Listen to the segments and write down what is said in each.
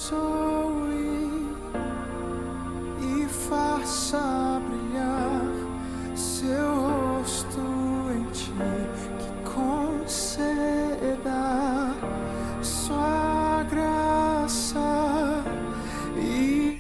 Soe e faça brilhar seu rosto em ti, que conceda sua graça e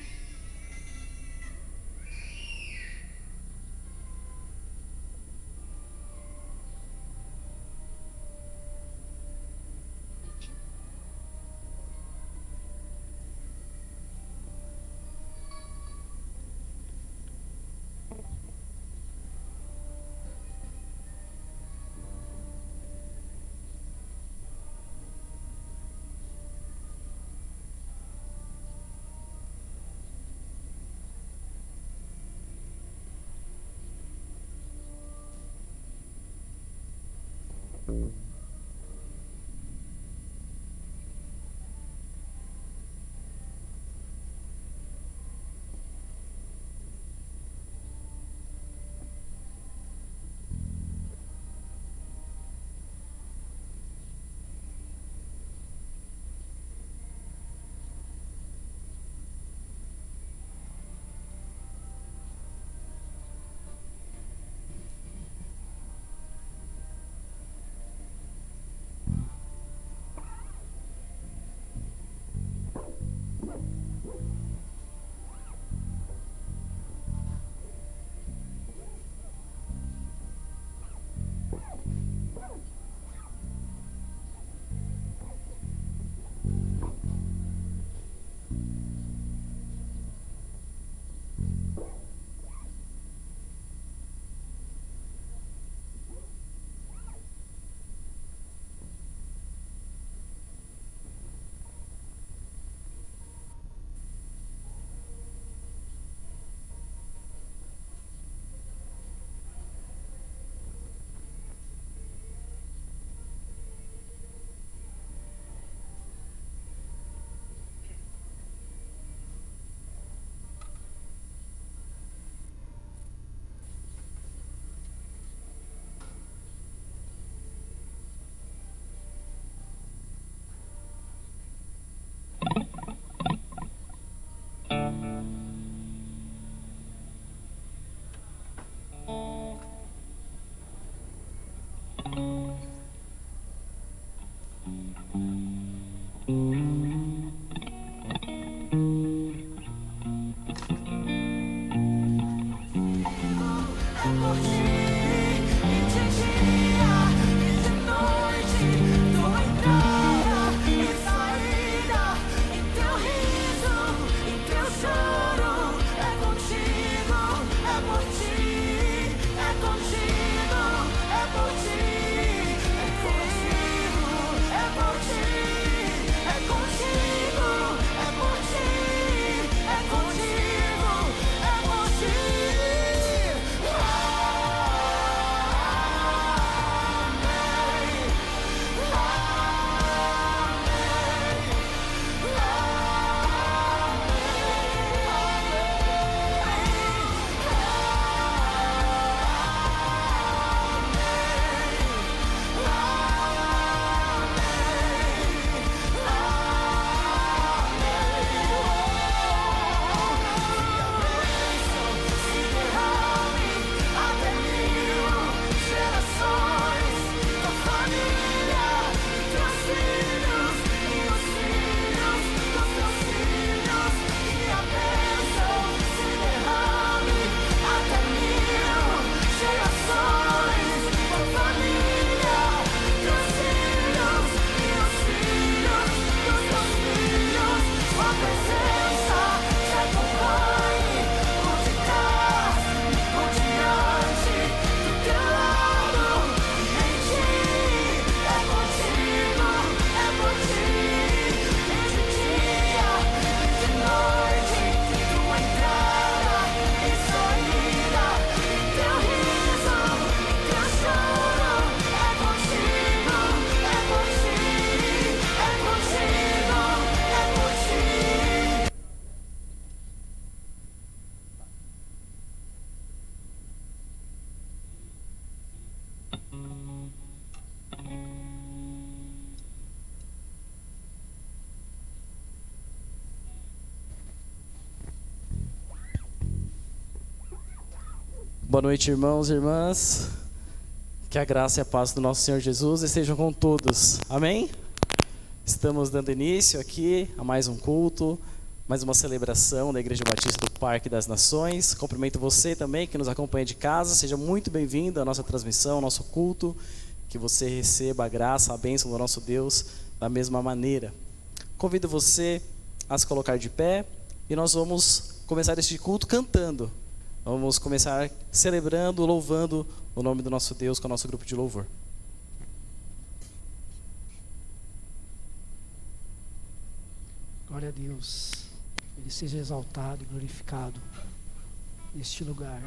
Boa noite, irmãos e irmãs. Que a graça e a paz do nosso Senhor Jesus estejam com todos. Amém? Estamos dando início aqui a mais um culto, mais uma celebração da Igreja Batista do Parque das Nações. Cumprimento você também que nos acompanha de casa. Seja muito bem-vindo à nossa transmissão, ao nosso culto. Que você receba a graça, a bênção do nosso Deus da mesma maneira. Convido você a se colocar de pé e nós vamos começar este culto cantando. Vamos começar celebrando, louvando o nome do nosso Deus com o nosso grupo de louvor. Glória a Deus. Ele seja exaltado e glorificado neste lugar.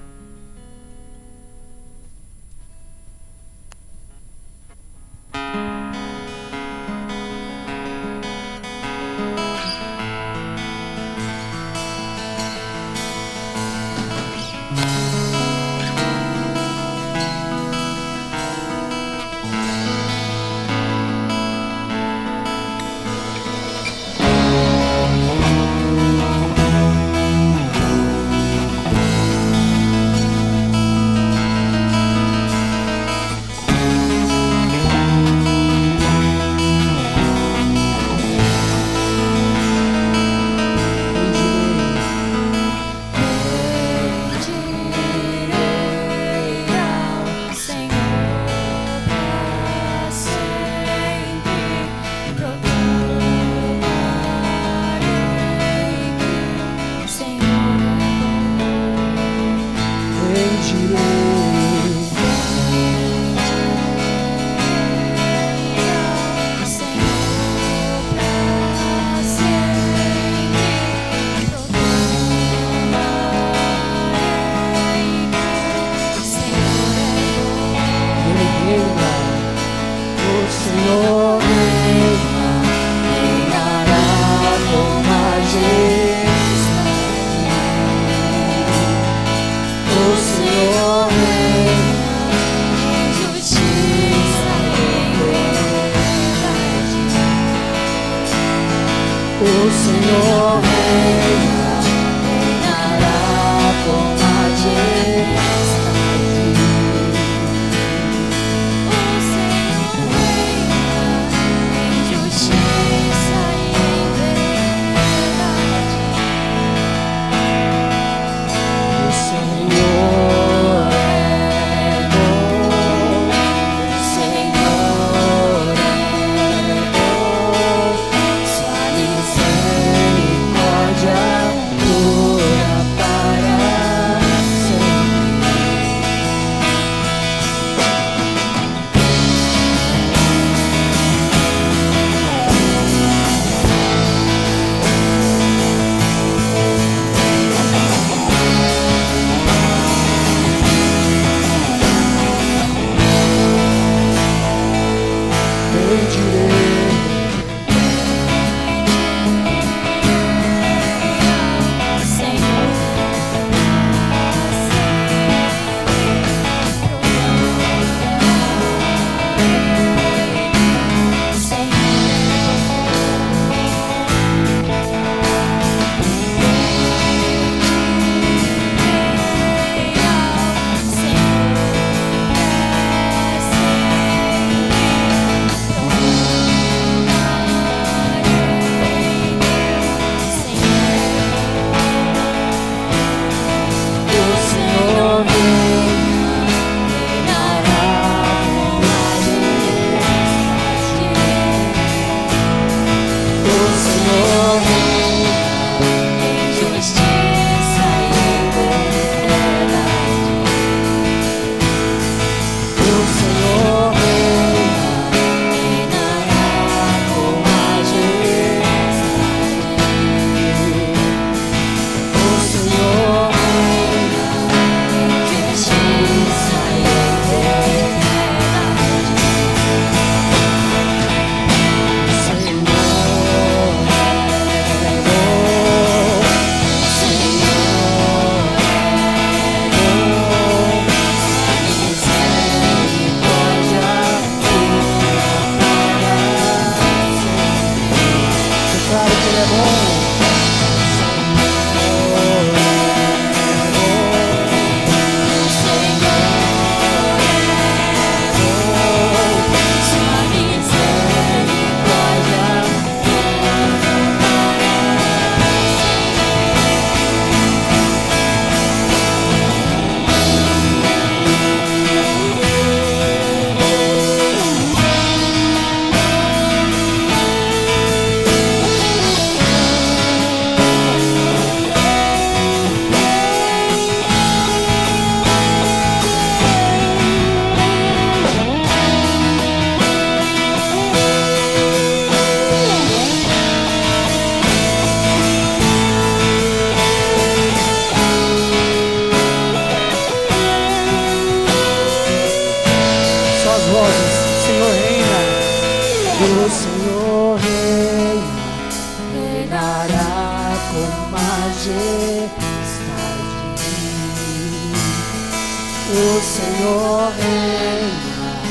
O Senhor reina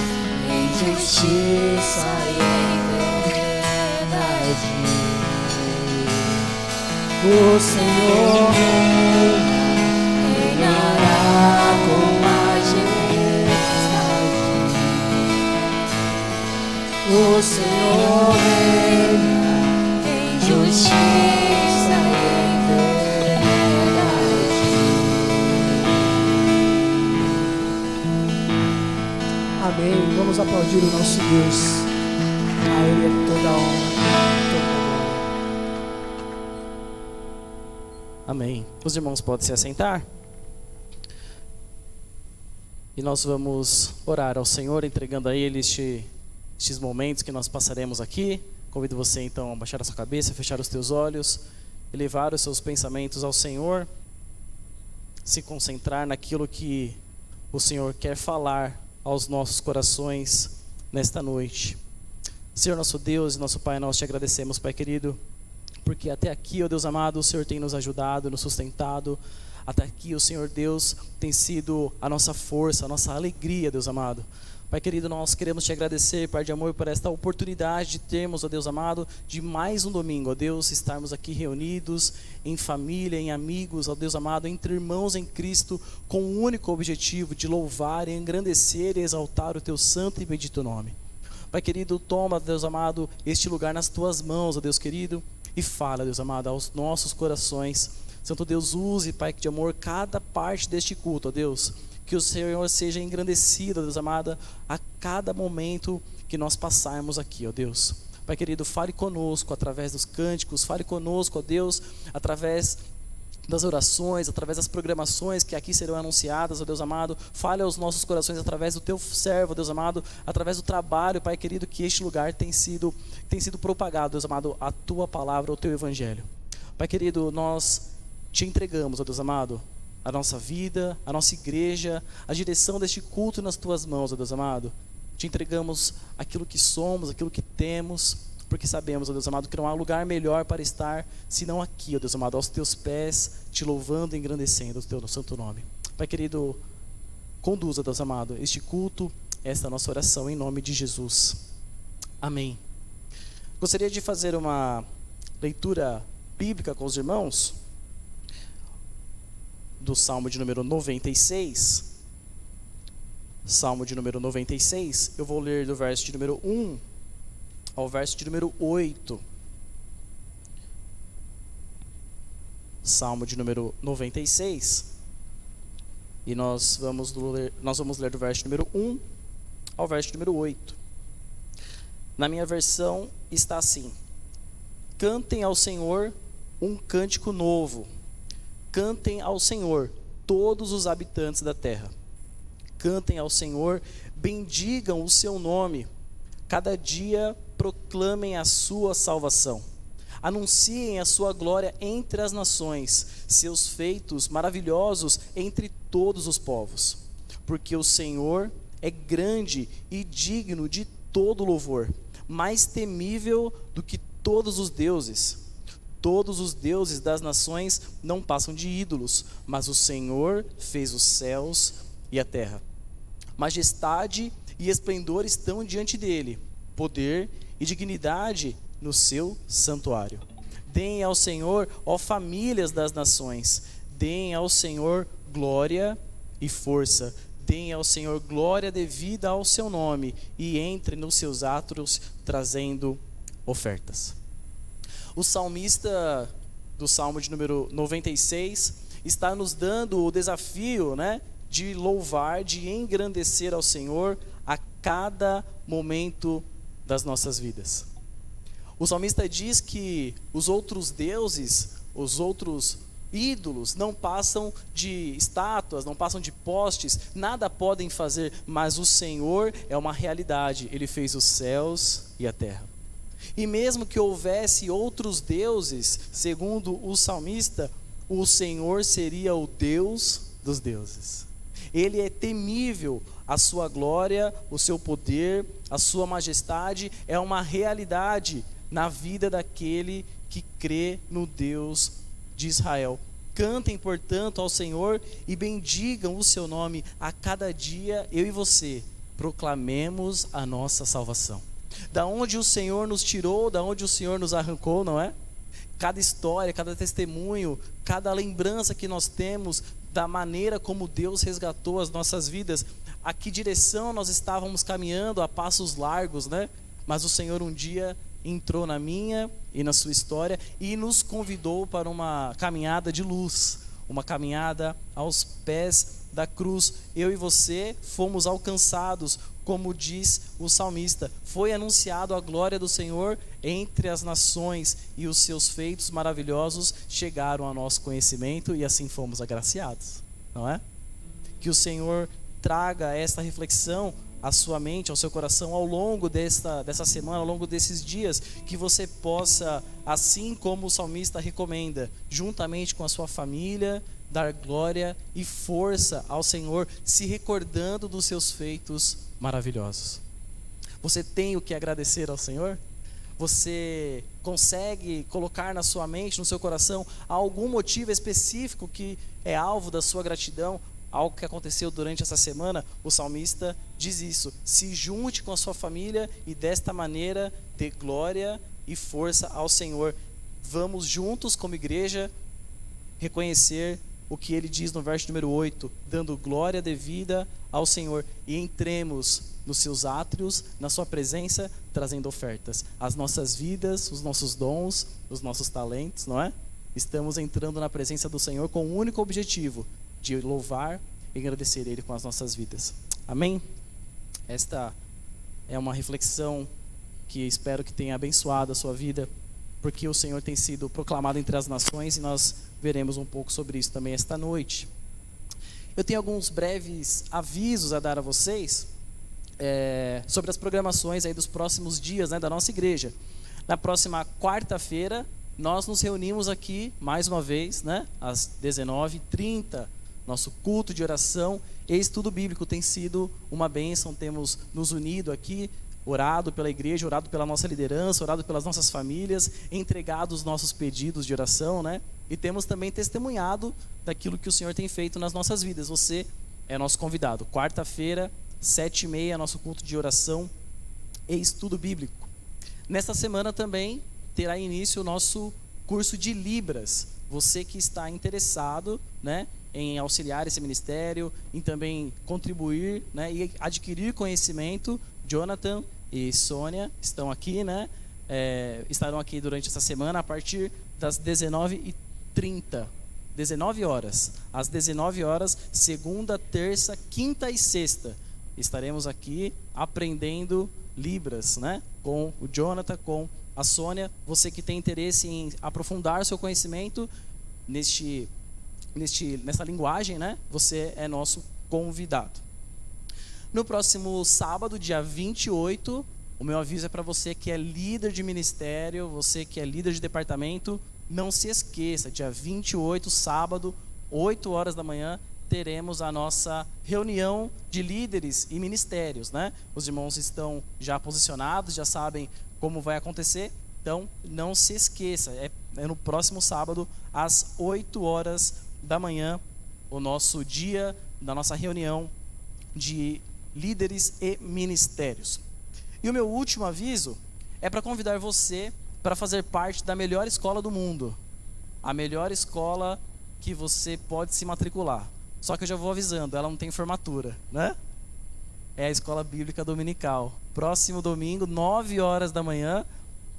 em justiça e em verdade. O Senhor reinará com majestade. O Senhor reina em justiça e em verdade. Amém. Vamos aplaudir o nosso Deus. A Ele é toda a honra, toda a glória. Amém. Os irmãos podem se assentar. E nós vamos orar ao Senhor, entregando a Ele estes momentos que nós passaremos aqui. Convido você então a baixar a sua cabeça, fechar os teus olhos, elevar os seus pensamentos ao Senhor, se concentrar naquilo que o Senhor quer falar aos nossos corações nesta noite. Senhor nosso Deus e nosso Pai, nós te agradecemos, Pai querido, porque até aqui, ó Deus amado, o Senhor tem nos ajudado, nos sustentado. Até aqui o Senhor Deus tem sido a nossa força, a nossa alegria, Deus amado. Pai querido, nós queremos te agradecer, Pai de amor, por esta oportunidade de termos, ó Deus amado, de mais um domingo, ó Deus, estarmos aqui reunidos em família, em amigos, ó Deus amado, entre irmãos em Cristo, com o único objetivo de louvar, engrandecer e exaltar o teu santo e bendito nome. Pai querido, toma, Deus amado, este lugar nas tuas mãos, ó Deus querido, e fala, Deus amado, aos nossos corações. Santo Deus, use, Pai de amor, cada parte deste culto, ó Deus. Que o Senhor seja engrandecido, ó Deus amado, a cada momento que nós passarmos aqui, ó Deus. Pai querido, fale conosco através dos cânticos, fale conosco, ó Deus, através das orações, através das programações que aqui serão anunciadas, ó Deus amado. Fale aos nossos corações através do teu servo, ó Deus amado, através do trabalho, Pai querido, que este lugar tem sido propagado, Deus amado, a tua palavra, o teu evangelho. Pai querido, nós te entregamos, ó Deus amado, a nossa vida, a nossa igreja, a direção deste culto nas tuas mãos, ó Deus amado. Te entregamos aquilo que somos, aquilo que temos, porque sabemos, ó Deus amado, que não há lugar melhor para estar senão aqui, ó Deus amado, aos teus pés, te louvando e engrandecendo o teu santo nome. Pai querido, conduza, Deus amado, este culto, esta nossa oração em nome de Jesus. Amém. Gostaria de fazer uma leitura bíblica com os irmãos do Salmo de número 96. Salmo de número 96, eu vou ler do verso de número 1 ao verso de número 8. Salmo de número 96. E nós vamos ler do verso número 1 ao verso número 8. Na minha versão está assim: Cantem ao Senhor um cântico novo. Cantem ao Senhor todos os habitantes da terra. Cantem ao Senhor, bendigam o seu nome. Cada dia proclamem a sua salvação. Anunciem a sua glória entre as nações, seus feitos maravilhosos entre todos os povos. Porque o Senhor é grande e digno de todo louvor, mais temível do que todos os deuses. Todos os deuses das nações não passam de ídolos, mas o Senhor fez os céus e a terra. Majestade e esplendor estão diante dele, poder e dignidade no seu santuário. Deem ao Senhor, ó famílias das nações, deem ao Senhor glória e força. Deem ao Senhor glória devida ao seu nome e entrem nos seus átrios trazendo ofertas. O salmista do Salmo de número 96 está nos dando o desafio, de louvar, de engrandecer ao Senhor a cada momento das nossas vidas. O salmista diz que os outros deuses, os outros ídolos não passam de estátuas, não passam de postes, nada podem fazer, mas o Senhor é uma realidade. Ele fez os céus e a terra. E mesmo que houvesse outros deuses, segundo o salmista, o Senhor seria o Deus dos deuses. Ele é temível, a sua glória, o seu poder, a sua majestade é uma realidade na vida daquele que crê no Deus de Israel. Cantem, portanto, ao Senhor e bendigam o seu nome. A cada dia, eu e você proclamemos a nossa salvação. Da onde o Senhor nos tirou, da onde o Senhor nos arrancou, não é? Cada história, cada testemunho, cada lembrança que nós temos da maneira como Deus resgatou as nossas vidas, a que direção nós estávamos caminhando a passos largos, né? Mas o Senhor um dia entrou na minha e na sua história e nos convidou para uma caminhada de luz, uma caminhada aos pés da cruz. Eu e você fomos alcançados, como diz o salmista, foi anunciado a glória do Senhor entre as nações e os seus feitos maravilhosos chegaram ao nosso conhecimento e assim fomos agraciados, não é? Que o Senhor traga esta reflexão à sua mente, ao seu coração, ao longo dessa semana, ao longo desses dias, que você possa, assim como o salmista recomenda, juntamente com a sua família, dar glória e força ao Senhor, se recordando dos seus feitos maravilhosos. Você tem o que agradecer ao Senhor? Você consegue colocar na sua mente, no seu coração, algum motivo específico que é alvo da sua gratidão? Algo que aconteceu durante essa semana? O salmista diz isso: se junte com a sua família e desta maneira dê glória e força ao Senhor. Vamos juntos como igreja reconhecer o que ele diz no verso número 8, dando glória devida ao Senhor, e entremos nos seus átrios, na sua presença, trazendo ofertas. As nossas vidas, os nossos dons, os nossos talentos, não é? Estamos entrando na presença do Senhor com o único objetivo de louvar e agradecer Ele com as nossas vidas. Amém? Esta é uma reflexão que espero que tenha abençoado a sua vida, porque o Senhor tem sido proclamado entre as nações e nós veremos um pouco sobre isso também esta noite. Eu tenho alguns breves avisos a dar a vocês sobre as programações aí dos próximos dias, né, da nossa igreja. Na próxima quarta-feira, nós nos reunimos aqui mais uma vez, né, às 19h30. Nosso culto de oração e estudo bíblico tem sido uma bênção. Temos nos unido aqui, orado pela igreja, orado pela nossa liderança, orado pelas nossas famílias, entregado os nossos pedidos de oração, né? E temos também testemunhado daquilo que o Senhor tem feito nas nossas vidas. Você é nosso convidado. Quarta-feira, 7h30, nosso culto de oração e estudo bíblico. Nesta semana também terá início o nosso curso de Libras. Você que está interessado, né, em auxiliar esse ministério, em também contribuir, né, e adquirir conhecimento, Jonathan e Sônia estão aqui, né, estarão aqui durante essa semana a partir das 19h30, 19 horas, às 19 horas, segunda, terça, quinta e sexta, estaremos aqui aprendendo Libras, né, com o Jonathan, com a Sônia. Você que tem interesse em aprofundar seu conhecimento nessa linguagem, né? Você é nosso convidado. No próximo sábado, dia 28, o meu aviso é para você que é líder de ministério, você que é líder de departamento, não se esqueça, dia 28, sábado, 8 horas da manhã, teremos a nossa reunião de líderes e ministérios, né? Os irmãos estão já posicionados, já sabem como vai acontecer, então não se esqueça, é no próximo sábado, às 8 horas da manhã, o nosso dia da nossa reunião de líderes e ministérios. E o meu último aviso é para convidar você para fazer parte da melhor escola do mundo, a melhor escola que você pode se matricular. Só que eu já vou avisando, ela não tem formatura, né? É a Escola Bíblica Dominical. Próximo domingo, 9 horas da manhã,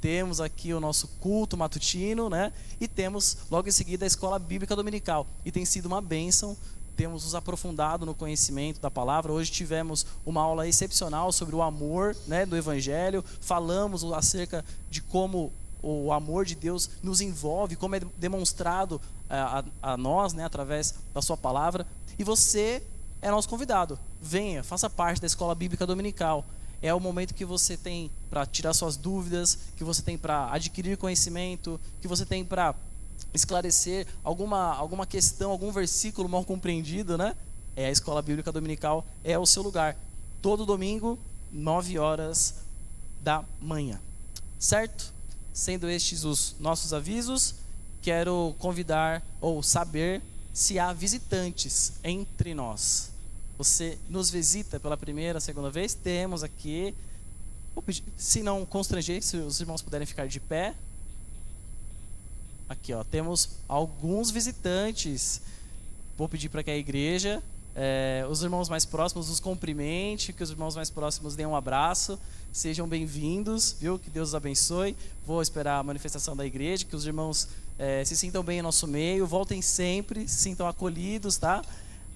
temos aqui o nosso culto matutino, né? E temos logo em seguida a Escola Bíblica Dominical. E tem sido uma bênção, temos nos aprofundado no conhecimento da palavra. Hoje tivemos uma aula excepcional sobre o amor, né, do Evangelho. Falamos acerca de como o amor de Deus nos envolve, como é demonstrado a nós, né, através da sua palavra. E você é nosso convidado. Venha, faça parte da Escola Bíblica Dominical. É o momento que você tem para tirar suas dúvidas, que você tem para adquirir conhecimento, que você tem para esclarecer alguma questão, algum versículo mal compreendido, né? A Escola Bíblica Dominical é o seu lugar. Todo domingo, 9 horas da manhã. Certo? Sendo estes os nossos avisos, quero convidar ou saber se há visitantes entre nós. Você nos visita pela primeira, segunda vez? Temos aqui. Vou pedir, se não constranger, se os irmãos puderem ficar de pé. Aqui, ó, temos alguns visitantes. Vou pedir para que a igreja, os irmãos mais próximos os cumprimente, que os irmãos mais próximos deem um abraço. Sejam bem-vindos, viu? Que Deus os abençoe. Vou esperar a manifestação da igreja, que os irmãos se sintam bem em nosso meio. Voltem sempre, se sintam acolhidos, tá?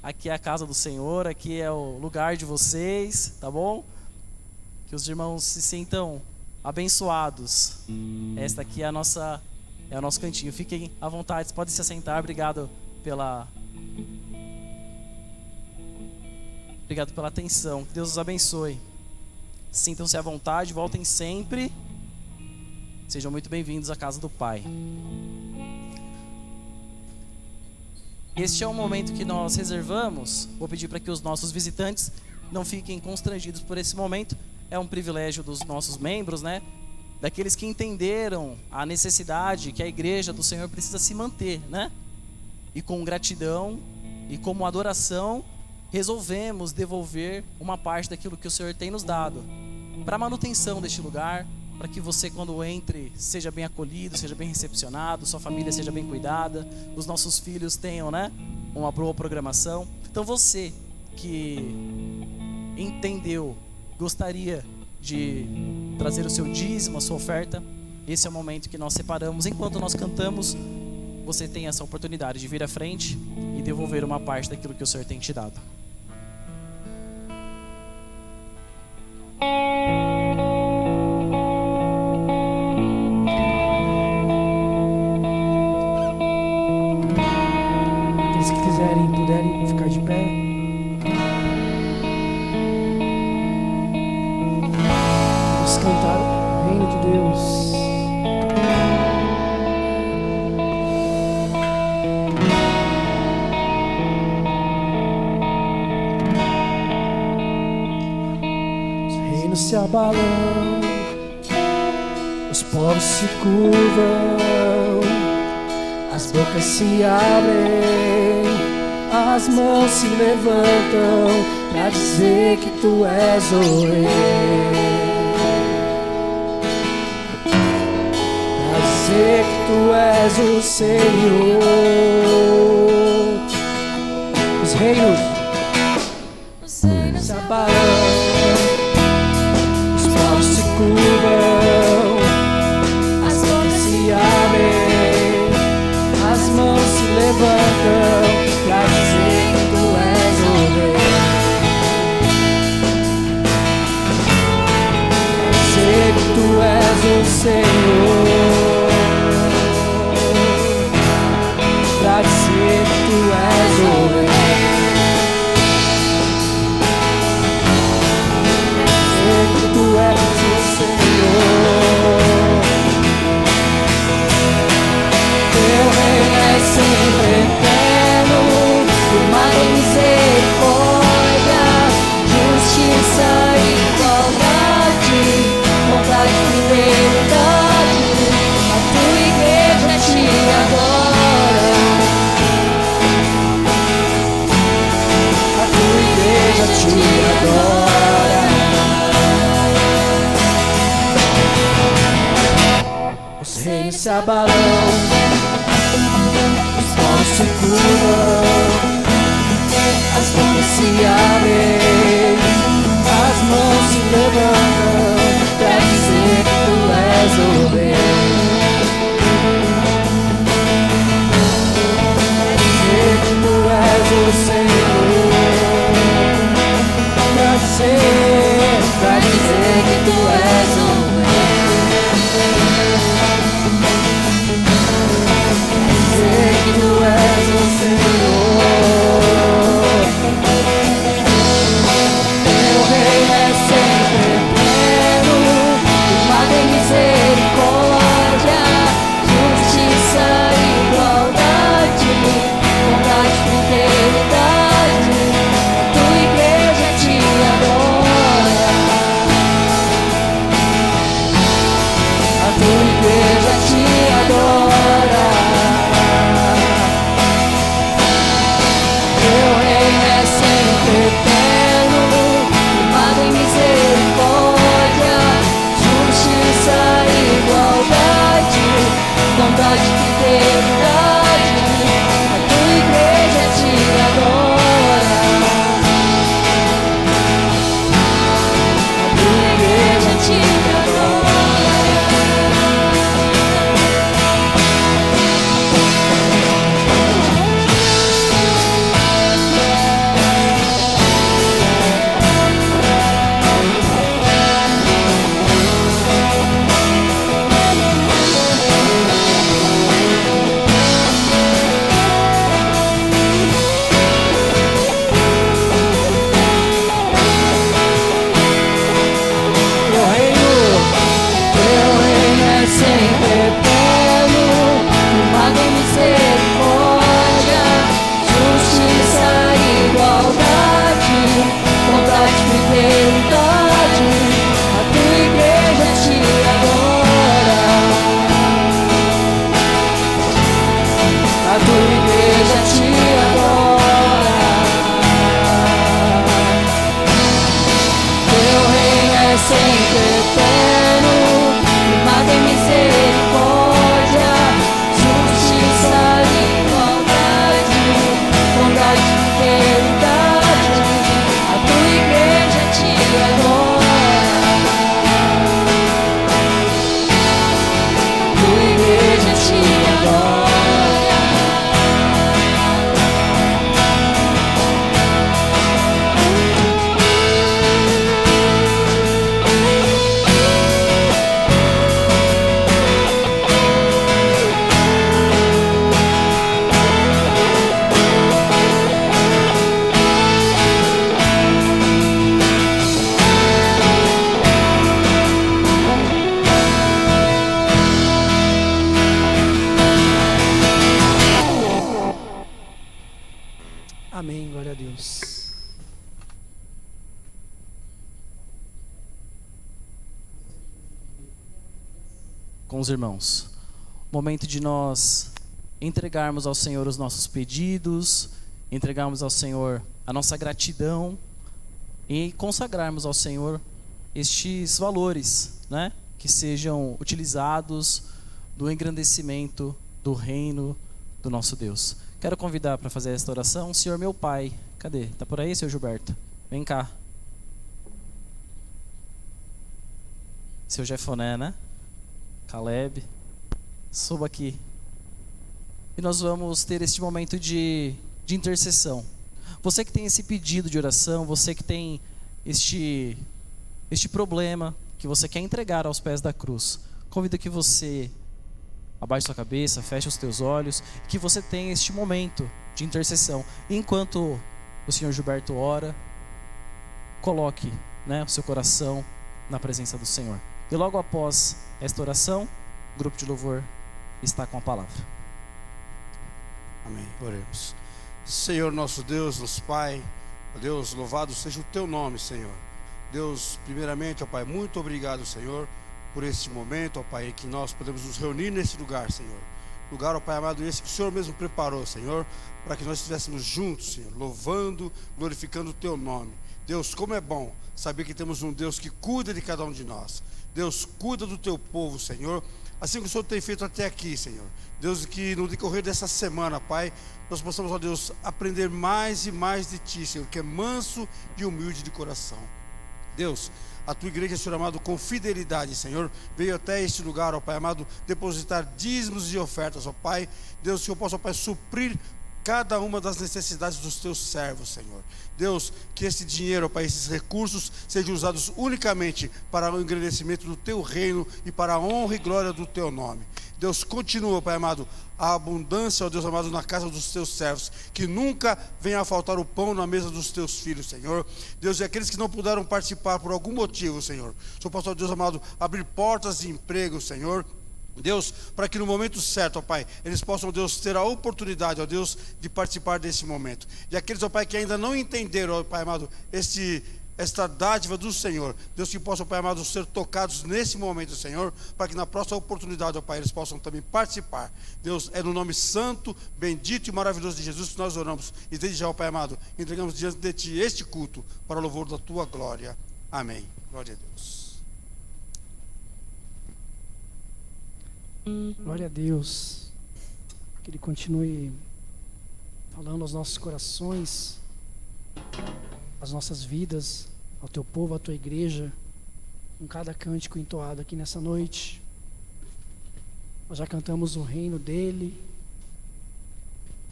Aqui é a casa do Senhor, aqui é o lugar de vocês, tá bom? Que os irmãos se sintam abençoados. Esta aqui é o nosso cantinho. Fiquem à vontade, podem se assentar. Obrigado pela atenção. Que Deus os abençoe. Sintam-se à vontade, voltem sempre. Sejam muito bem-vindos à casa do Pai. Este é um momento que nós reservamos. Vou pedir para que os nossos visitantes não fiquem constrangidos por esse momento. É um privilégio dos nossos membros, né? Daqueles que entenderam a necessidade que a igreja do Senhor precisa se manter, né? E com gratidão e como adoração, resolvemos devolver uma parte daquilo que o Senhor tem nos dado para a manutenção deste lugar, para que você, quando entre, seja bem acolhido, seja bem recepcionado, sua família seja bem cuidada, os nossos filhos tenham, né, uma boa programação. Então você que entendeu, gostaria de trazer o seu dízimo, a sua oferta, esse é o momento que nós separamos. Enquanto nós cantamos, você tem essa oportunidade de vir à frente e devolver uma parte daquilo que o Senhor tem te dado. Aqueles que quiserem, puderem ficar de pé. Vamos cantar o reino de Deus. Se abalam, os povos se curvam, as bocas se abrem, as mãos se levantam pra dizer que tu és o rei, pra dizer que tu és o Senhor. Os reinos se abalam, curvam, as mãos se abrem, as mãos se levantam pra dizer que tu és o rei, pra dizer que tu és o Senhor, pra dizer que tu és o rei. Tu és o Senhor, teu reino é sempre eterno, firmado em misericórdia, justiça e igualdade, vontade e fidelidade, a tua igreja te adora, a tua igreja te adora. Os reinos se abalam, os povos se curvam, as mãos se abrem, as mãos se levantam pra dizer que tu és o rei, pra dizer que tu és o Senhor, pra dizer que tu és o rei. Que tu és o Senhor, teu reino é sempre eterno. com os irmãos. Momento de nós entregarmos ao Senhor os nossos pedidos, entregarmos ao Senhor a nossa gratidão e consagrarmos ao Senhor estes valores, né? Que sejam utilizados do engrandecimento do reino do nosso Deus. Quero convidar para fazer esta oração o Senhor meu Pai. Cadê? Está por aí, Senhor Gilberto? Vem cá. Seu Jefoné, né? Caleb. Suba aqui. E nós vamos ter este momento de intercessão. Você que tem esse pedido de oração, você que tem este problema que você quer entregar aos pés da cruz, convido que você abaixe sua cabeça, feche os teus olhos, que você tenha este momento de intercessão. E enquanto o Senhor Gilberto ora, coloque, né, o seu coração na presença do Senhor. E logo após esta oração, o grupo de louvor está com a palavra. Amém. Oremos. Senhor nosso Deus, nosso Pai, ó Deus, louvado seja o Teu nome, Senhor. Deus, primeiramente, ó Pai, muito obrigado, Senhor, por este momento, ó Pai, em que nós podemos nos reunir nesse lugar, Senhor. Lugar, ó Pai amado, esse que o Senhor mesmo preparou, Senhor, para que nós estivéssemos juntos, Senhor, louvando, glorificando o Teu nome. Deus, como é bom saber que temos um Deus que cuida de cada um de nós. Deus, cuida do Teu povo, Senhor, assim como o Senhor tem feito até aqui, Senhor. Deus, que no decorrer dessa semana, Pai, nós possamos, ó Deus, aprender mais e mais de Ti, Senhor, que é manso e humilde de coração. Deus, a Tua igreja, Senhor amado, com fidelidade, Senhor, veio até este lugar, ó Pai amado, depositar dízimos e ofertas, ó Pai. Deus, que o Senhor possa, ó Pai, suprir cada uma das necessidades dos Teus servos, Senhor. Deus, que esse dinheiro, ó Pai, esses recursos sejam usados unicamente para o engrandecimento do Teu reino e para a honra e glória do Teu nome. Deus, continua, Pai amado, a abundância, ó Deus amado, na casa dos Teus servos, que nunca venha a faltar o pão na mesa dos Teus filhos, Senhor. Deus, e aqueles que não puderam participar por algum motivo, Senhor, o Senhor possa, ó Deus amado, abrir portas de emprego, Senhor. Deus, para que no momento certo, ó Pai, eles possam, ó Deus, ter a oportunidade, ó Deus, de participar desse momento. E aqueles, ó Pai, que ainda não entenderam, ó Pai amado, esta dádiva do Senhor, Deus, que possam, ó Pai amado, ser tocados nesse momento, Senhor, para que na próxima oportunidade, ó Pai, eles possam também participar. Deus, é no nome santo, bendito e maravilhoso de Jesus que nós oramos. E desde já, ó Pai amado, entregamos diante de Ti este culto para o louvor da Tua glória. Amém. Glória a Deus. Glória a Deus. Que Ele continue falando aos nossos corações, às nossas vidas, ao Teu povo, à Tua igreja, com cada cântico entoado aqui nessa noite. Nós já cantamos o reino dEle,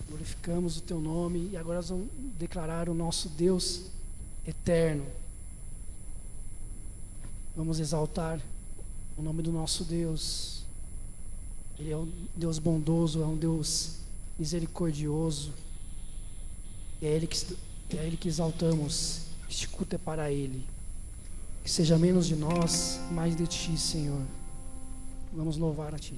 glorificamos o Teu nome, e agora nós vamos declarar o nosso Deus eterno. Vamos exaltar o nome do nosso Deus. Ele é um Deus bondoso, é um Deus misericordioso. É Ele que exaltamos. Este culto é para Ele. Que seja menos de nós, mais de Ti, Senhor. Vamos louvar a Ti.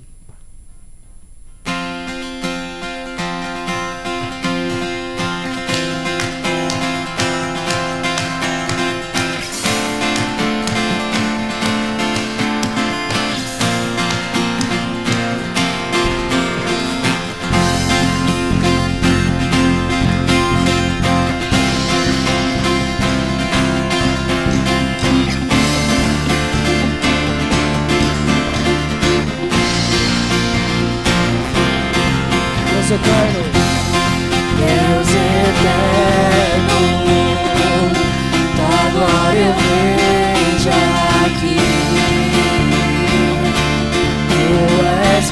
Eterno, Deus eterno, tua glória eu vejo aqui. Tu és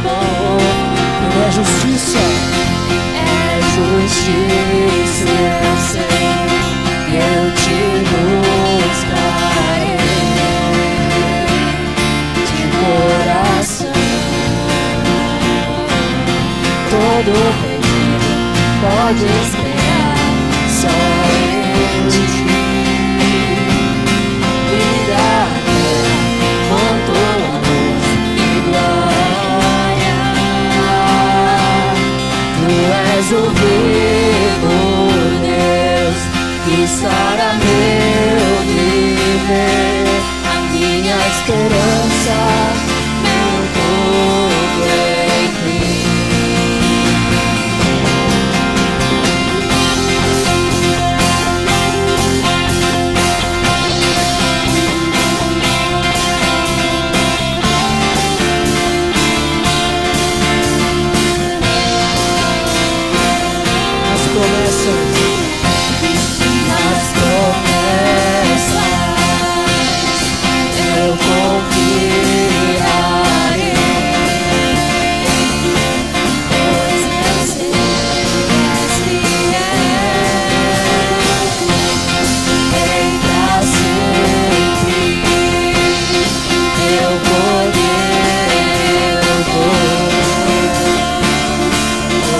bom, Ele é justiça. é justiça, eu sei, eu te buscarei de coração. Todo pedido pode esperar, só em Ti. Vida com tua luz e glória. Tu és o vivo Deus que sara meu viver, a minha esperança, meu tudo em ti. As promessas eu confiarei, pois você és fiel, em pra sempre, teu poder eu vou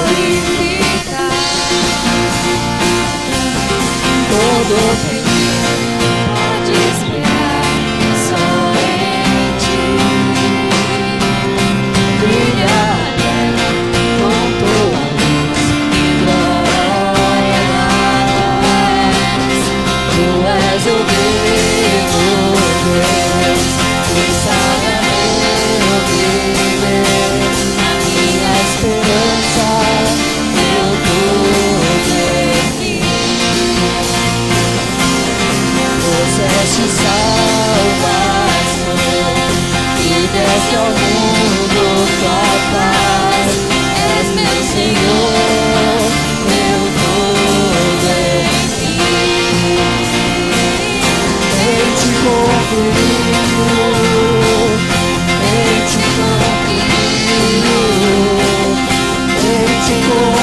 glorificar. Todo pode esperar só em ti. Brilha com tua luz e glória. Tu és o vivo Deus, que sabe meu viver, a minha esperança, meu tudo em ti. Trouxeste salvação e deste ao mundo tua paz. És meu Senhor, meu tudo em ti. Em ti confio, em ti confio, em ti confio,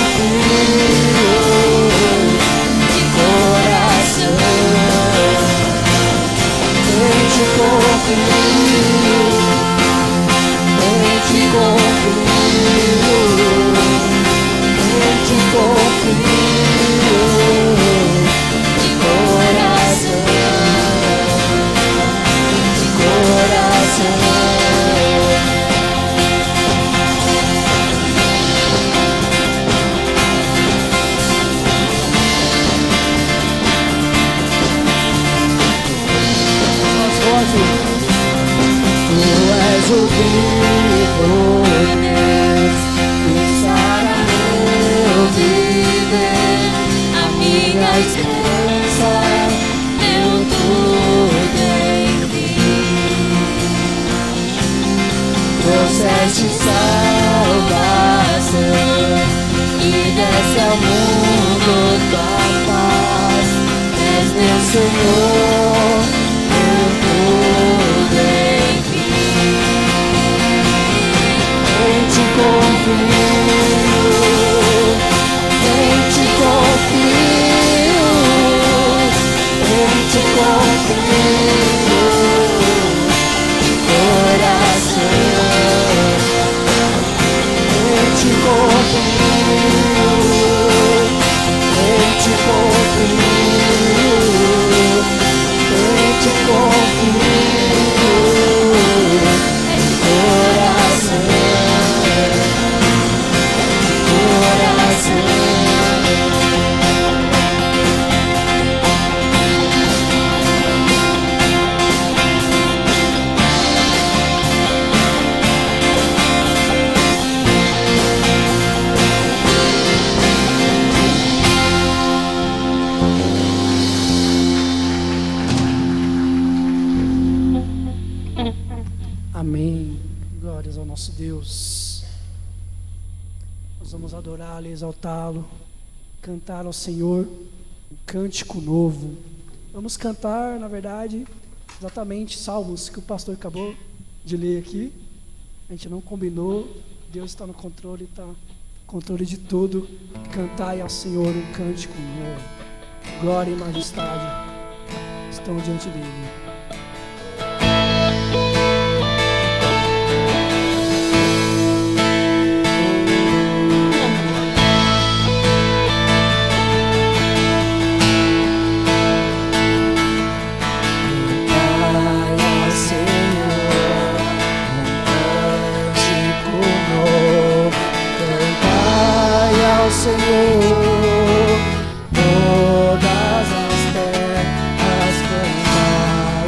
de coração. Eu te confio, eu te confio, eu te confio, de coração, de coração. Tu és o vivo Deus, que sara meu viver, a minha esperança, meu tudo em ti. Trouxeste salvação e deste ao mundo tua paz. És meu Senhor, meu tudo em ti. Em ti confio, em ti confio, em ti confio, de coração. Em ti confio, em ti confio, em ti confio, de coração, de coração. Amém. Glórias ao nosso Deus. Nós vamos adorá-lo e exaltá-lo, cantar ao Senhor um cântico novo. Vamos cantar, na verdade, exatamente salmos que o pastor acabou de ler aqui. A gente não combinou. Deus está no controle, está no controle de tudo. Cantai ao Senhor um cântico novo. Glória e majestade estão diante dele. Senhor, todas as terras cantai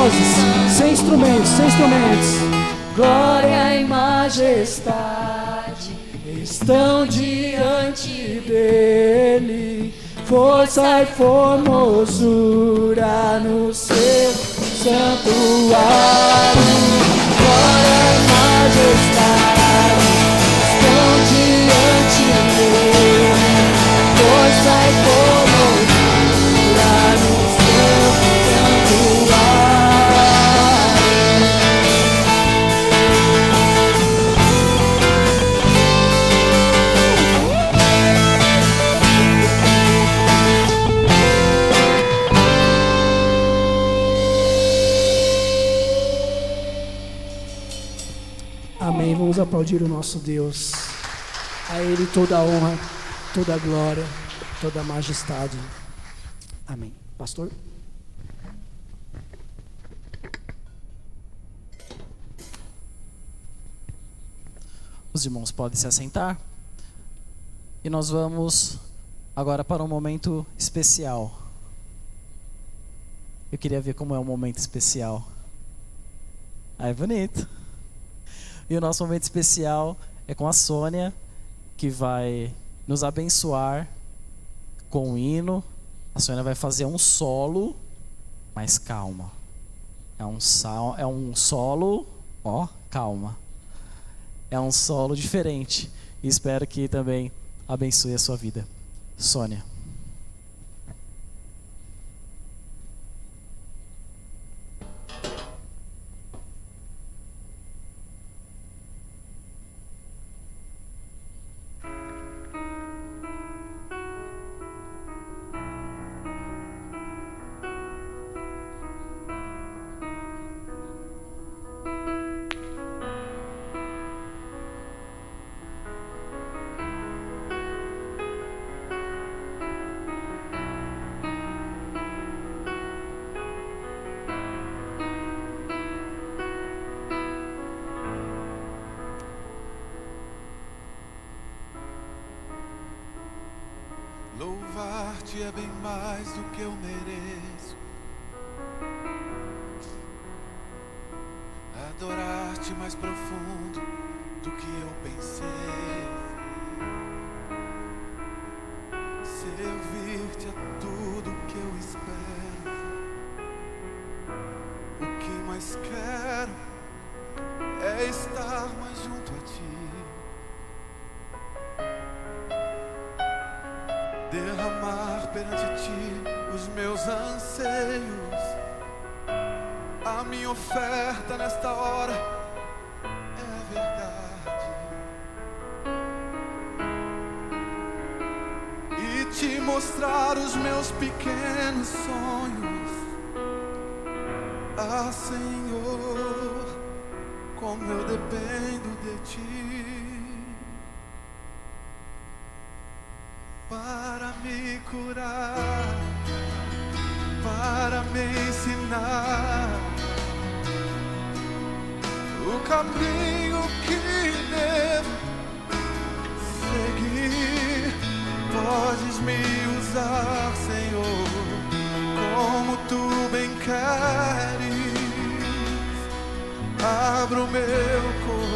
vozes, sem instrumentos, sem instrumentos. Glória e majestade estão diante dele, força e formosura no seu santuário. Glória e majestade estão diante dele, força e formosura no seu santuário. Amém. Vamos aplaudir o nosso Deus. A Ele toda a honra, toda a glória, toda a majestade. Amém. Pastor? Os irmãos podem se assentar. E nós vamos agora para um momento especial. Eu queria ver como é um momento especial. Ah, é bonito. E o nosso momento especial é com a Sônia, que vai nos abençoar com um hino. A Sônia vai fazer um solo, mas calma. É um solo, calma. É um solo diferente. E espero que também abençoe a sua vida. Sônia. Louvar-te é bem mais do que eu mereço. Adorar-te mais profundo do que eu pensei. Servir-te é tudo que eu espero. O que mais quero é estar mais junto a ti. Derramar perante ti os meus anseios. A minha oferta nesta hora é a verdade. E te mostrar os meus pequenos sonhos. Ah, Senhor, como eu dependo de ti. Para me curar, para me ensinar o caminho que devo seguir. Podes me usar, Senhor, como tu bem queres. Abra o meu coração.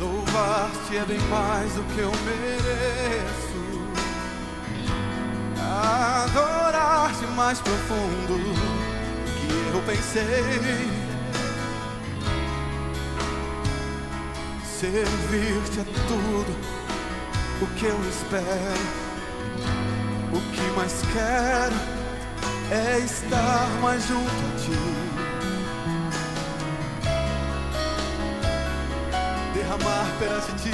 Louvar-te é bem mais do que eu mereço. Adorar-te mais profundo do que eu pensei. Servir-te é tudo o que eu espero. O que mais quero é estar mais junto a ti. Derramar perante ti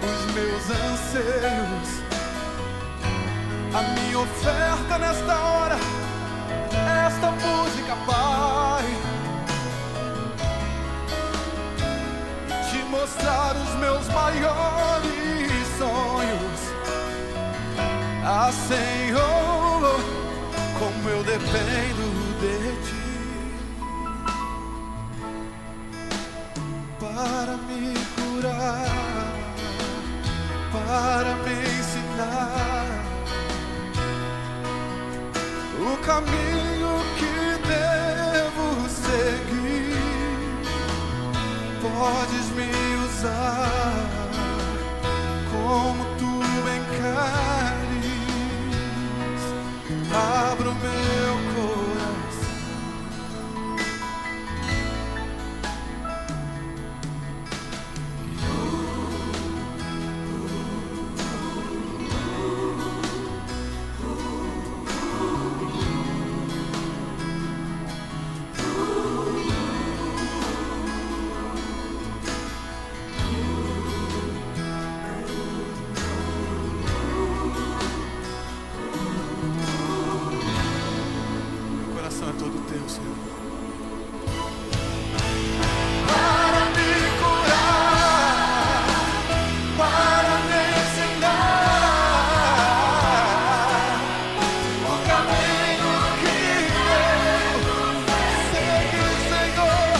os meus anseios. A minha oferta nesta hora, esta música, Pai. E te mostrar os meus maiores sonhos. Ah, Senhor, como eu dependo de ti. Para me curar, para caminho que devo seguir. Podes me usar como tu bem queres. Abro meu coração. Meu coração é todo teu, Senhor. Para me curar, para me ensinar o caminho que devo seguir, Senhor.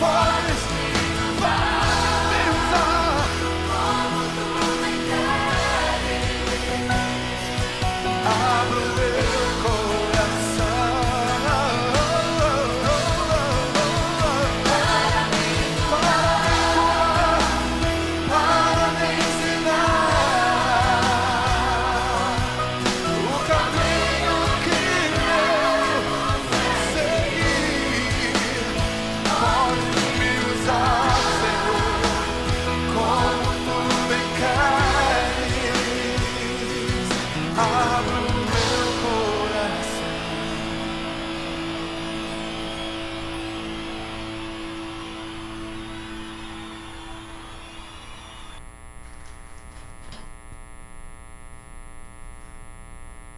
Podes me usar como tu me queres. Abro meu coração para me ensinar o caminho que devo seguir. Podes me usar, Senhor, como tu bem queres. Abro meu coração.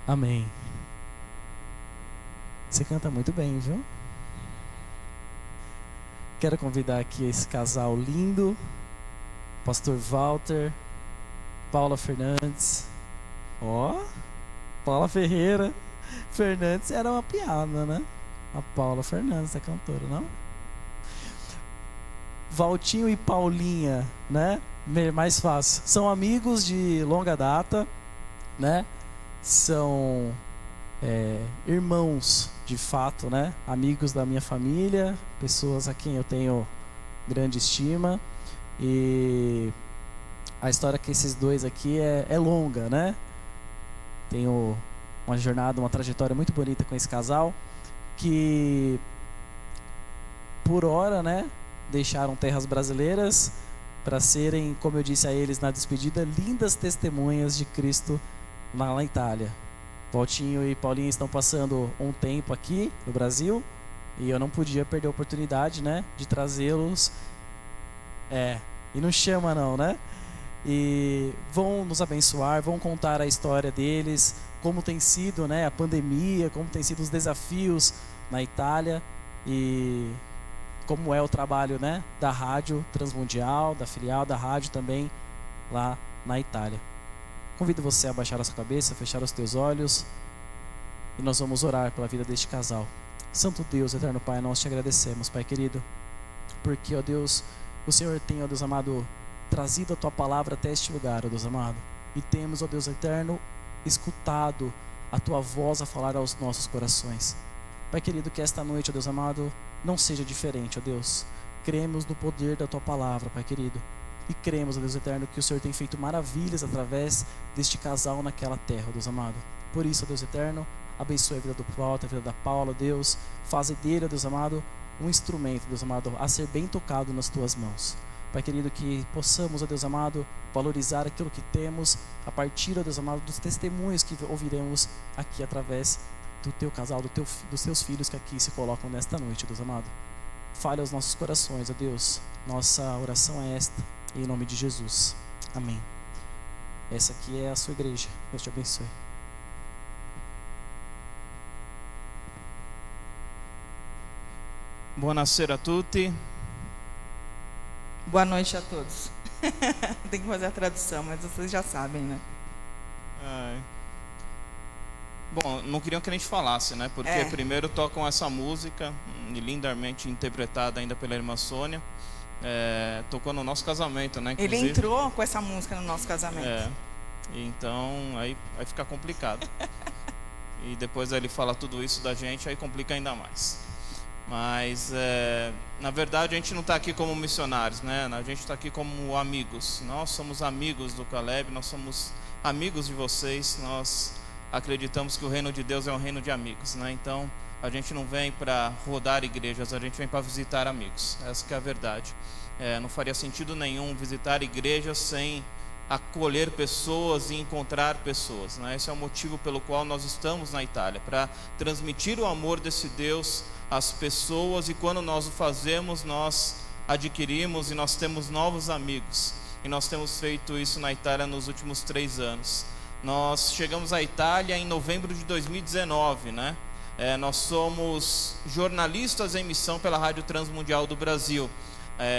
Amém. Você canta muito bem, viu? Quero convidar aqui esse casal lindo, Pastor Walter, Paula Fernandes. Ó, Paula Ferreira Fernandes era uma piada, né? A Paula Fernandes, a cantora, não? Valtinho e Paulinha, né? Mais fácil. São amigos de longa data, né? São irmãos de fato, né? Amigos da minha família, pessoas a quem eu tenho grande estima. E a história que esses dois aqui é longa, né? Tenho uma jornada, uma trajetória muito bonita com esse casal, que por hora, né, deixaram terras brasileiras para serem, como eu disse a eles na despedida, lindas testemunhas de Cristo lá na Itália. Valtinho e Paulinha estão passando um tempo aqui no Brasil e eu não podia perder a oportunidade, né, de trazê-los. E não chama não, né? E vão nos abençoar, vão contar a história deles, como tem sido, né, a pandemia, como tem sido os desafios na Itália e como é o trabalho, né, da Rádio Transmundial, da filial da rádio também lá na Itália. Convido você a baixar a sua cabeça, fechar os teus olhos e nós vamos orar pela vida deste casal. Santo Deus, eterno Pai, nós te agradecemos, Pai querido, porque, ó Deus, o Senhor tem, ó Deus amado, trazido a tua palavra até este lugar, ó Deus amado, e temos, ó Deus eterno, escutado a tua voz a falar aos nossos corações. Pai querido, que esta noite, ó Deus amado, não seja diferente, ó Deus. Cremos no poder da tua palavra, Pai querido, e cremos, ó Deus eterno, que o Senhor tem feito maravilhas através deste casal naquela terra, ó Deus amado. Por isso, ó Deus eterno, abençoe a vida do Walter, a vida da Paula, Deus. Faze dele, ó Deus amado, um instrumento, Deus amado, a ser bem tocado nas tuas mãos. Pai querido, que possamos, ó Deus amado, valorizar aquilo que temos a partir, ó Deus amado, dos testemunhos que ouviremos aqui através do teu casal, dos teus filhos que aqui se colocam nesta noite, ó Deus amado. Fale aos nossos corações, ó Deus. Nossa oração é esta, em nome de Jesus. Amém. Essa aqui é a sua igreja. Deus te abençoe. Buonasera a tutti. Boa noite a todos. Tem que fazer a tradução, mas vocês já sabem, né? Bom, não queriam que a gente falasse, né? Porque primeiro tocam essa música, lindamente interpretada ainda pela irmã Sônia. Tocou no nosso casamento, né? Inclusive. Ele entrou com essa música no nosso casamento. Então aí vai ficar complicado. e depois ele fala tudo isso da gente, aí complica ainda mais. Mas, na verdade, a gente não está aqui como missionários, né? A gente está aqui como amigos. Nós somos amigos do Caleb, nós somos amigos de vocês. Nós acreditamos que o reino de Deus é um reino de amigos, né? Então, a gente não vem para rodar igrejas, a gente vem para visitar amigos. Essa que é a verdade. Não faria sentido nenhum visitar igrejas sem acolher pessoas e encontrar pessoas, né? Esse é o motivo pelo qual nós estamos na Itália, para transmitir o amor desse Deus às pessoas, e quando nós o fazemos, nós adquirimos e nós temos novos amigos, e nós temos feito isso na Itália nos últimos 3 anos. Nós chegamos à Itália em novembro de 2019, né? Nós somos jornalistas em missão pela Rádio Transmundial do Brasil.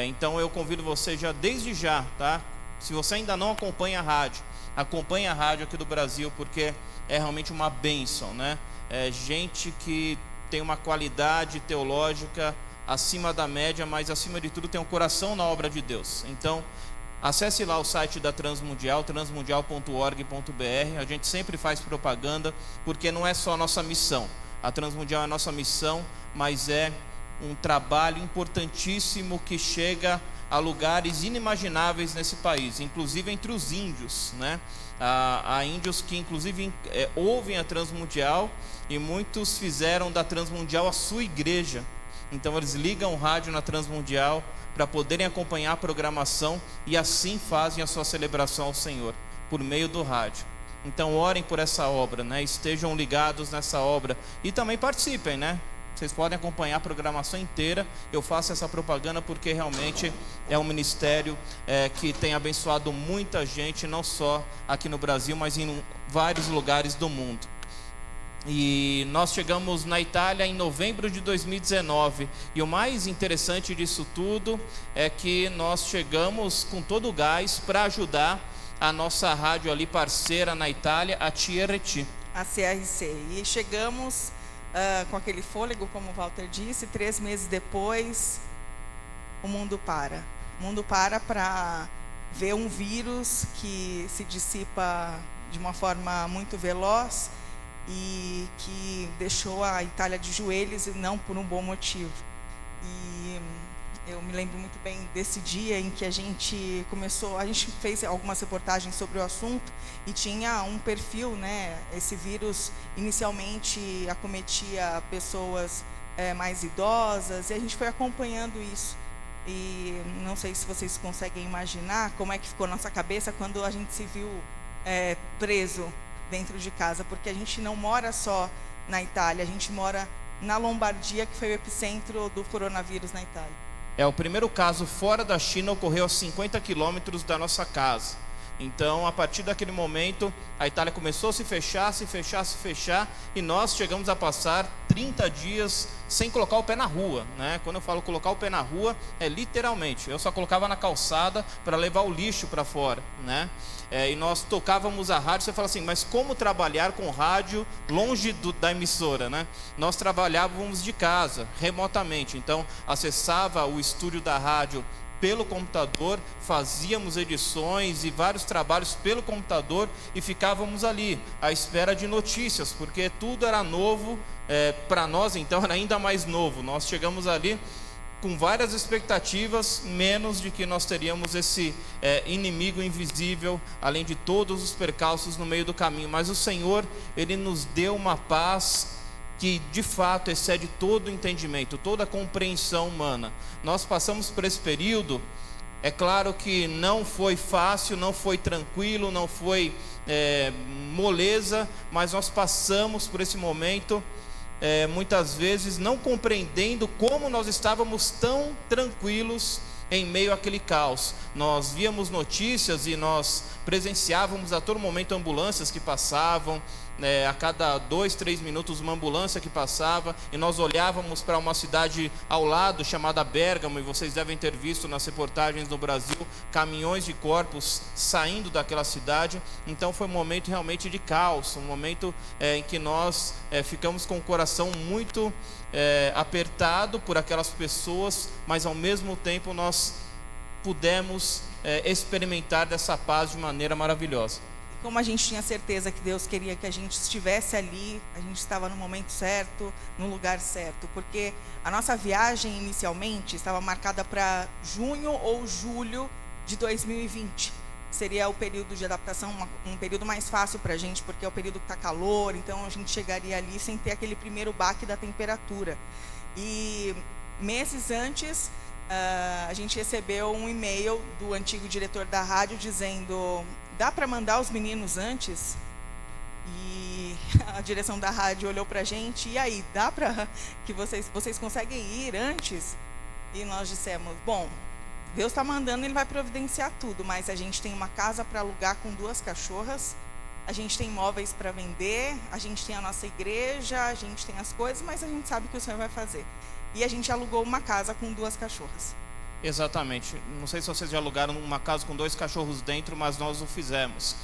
Então eu convido você já desde já, tá? Se você ainda não acompanha a rádio, acompanhe a rádio aqui do Brasil, porque é realmente uma bênção, né? Gente que tem uma qualidade teológica acima da média, mas acima de tudo tem um coração na obra de Deus. Então, acesse lá o site da Transmundial, transmundial.org.br. A gente sempre faz propaganda, porque não é só a nossa missão. A Transmundial é a nossa missão, mas é um trabalho importantíssimo que chega a lugares inimagináveis nesse país, inclusive entre os índios, né? Há índios que inclusive ouvem a Transmundial, e muitos fizeram da Transmundial a sua igreja. Então eles ligam o rádio na Transmundial para poderem acompanhar a programação, e assim fazem a sua celebração ao Senhor por meio do rádio. Então orem por essa obra, né? Estejam ligados nessa obra e também participem, né? Vocês podem acompanhar a programação inteira. Eu faço essa propaganda porque realmente é um ministério que tem abençoado muita gente, não só aqui no Brasil, mas em vários lugares do mundo. E nós chegamos na Itália em novembro de 2019. E o mais interessante disso tudo é que nós chegamos com todo o gás para ajudar a nossa rádio ali parceira na Itália, a TRT. A CRC. E chegamos com aquele fôlego, como o Walter disse. 3 meses depois, o mundo para. O mundo para ver um vírus que se dissipa de uma forma muito veloz e que deixou a Itália de joelhos, e não por um bom motivo. E eu me lembro muito bem desse dia em que a gente fez algumas reportagens sobre o assunto, e tinha um perfil, né? Esse vírus inicialmente acometia pessoas mais idosas, e a gente foi acompanhando isso. E não sei se vocês conseguem imaginar como é que ficou nossa cabeça quando a gente se viu preso dentro de casa, porque a gente não mora só na Itália, a gente mora na Lombardia, que foi o epicentro do coronavírus na Itália. O primeiro caso fora da China ocorreu a 50 quilômetros da nossa casa. Então, a partir daquele momento, a Itália começou a se fechar, e nós chegamos a passar 30 dias sem colocar o pé na rua, né? Quando eu falo colocar o pé na rua, é literalmente. Eu só colocava na calçada para levar o lixo para fora, né? E nós tocávamos a rádio. Você fala assim, mas como trabalhar com rádio longe da emissora, né? Nós trabalhávamos de casa, remotamente. Então, acessava o estúdio da rádio pelo computador, fazíamos edições e vários trabalhos pelo computador, e ficávamos ali à espera de notícias, porque tudo era novo para nós. Então era ainda mais novo. Nós chegamos ali com várias expectativas, menos de que nós teríamos esse inimigo invisível, além de todos os percalços no meio do caminho. Mas o Senhor, Ele nos deu uma paz que de fato excede todo o entendimento, toda a compreensão humana. Nós passamos por esse período, é claro que não foi fácil, não foi tranquilo, não foi moleza, mas nós passamos por esse momento, muitas vezes não compreendendo como nós estávamos tão tranquilos em meio àquele caos. Nós víamos notícias e nós presenciávamos a todo momento ambulâncias que passavam, a cada 2, 3 minutos uma ambulância que passava, e nós olhávamos para uma cidade ao lado chamada Bérgamo, e vocês devem ter visto nas reportagens no Brasil caminhões de corpos saindo daquela cidade. Então foi um momento realmente de caos, um momento em que nós ficamos com o coração muito apertado por aquelas pessoas, mas ao mesmo tempo nós pudemos experimentar dessa paz de maneira maravilhosa. como a gente tinha certeza que Deus queria que a gente estivesse ali, a gente estava no momento certo, no lugar certo, porque a nossa viagem inicialmente estava marcada para junho ou julho de 2020. Seria o período de adaptação, um período mais fácil para a gente, porque é o período que está calor, então a gente chegaria ali sem ter aquele primeiro baque da temperatura. E meses antes, a gente recebeu um e-mail do antigo diretor da rádio dizendo: dá para mandar os meninos antes? E a direção da rádio olhou para a gente: e aí, dá para que vocês conseguem ir antes? E nós dissemos: bom, Deus está mandando, Ele vai providenciar tudo, mas a gente tem uma casa para alugar com 2 cachorras, a gente tem imóveis para vender, a gente tem a nossa igreja, a gente tem as coisas, mas a gente sabe que o Senhor vai fazer. E a gente alugou uma casa com 2 cachorras. Exatamente. Não sei se vocês já alugaram uma casa com 2 cachorros dentro, mas nós o fizemos.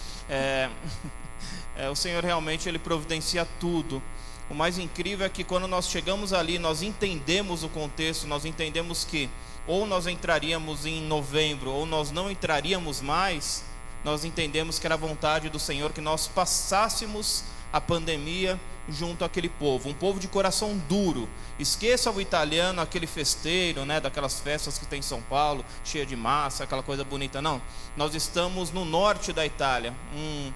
O Senhor realmente, Ele providencia tudo. O mais incrível é que quando nós chegamos ali, nós entendemos o contexto, nós entendemos que ou nós entraríamos em novembro, ou nós não entraríamos mais. Nós entendemos que era a vontade do Senhor que nós passássemos a pandemia junto àquele povo, um povo de coração duro. Esqueça o italiano, aquele festeiro, né, daquelas festas que tem em São Paulo, cheia de massa, aquela coisa bonita. Não, nós estamos no norte da Itália, um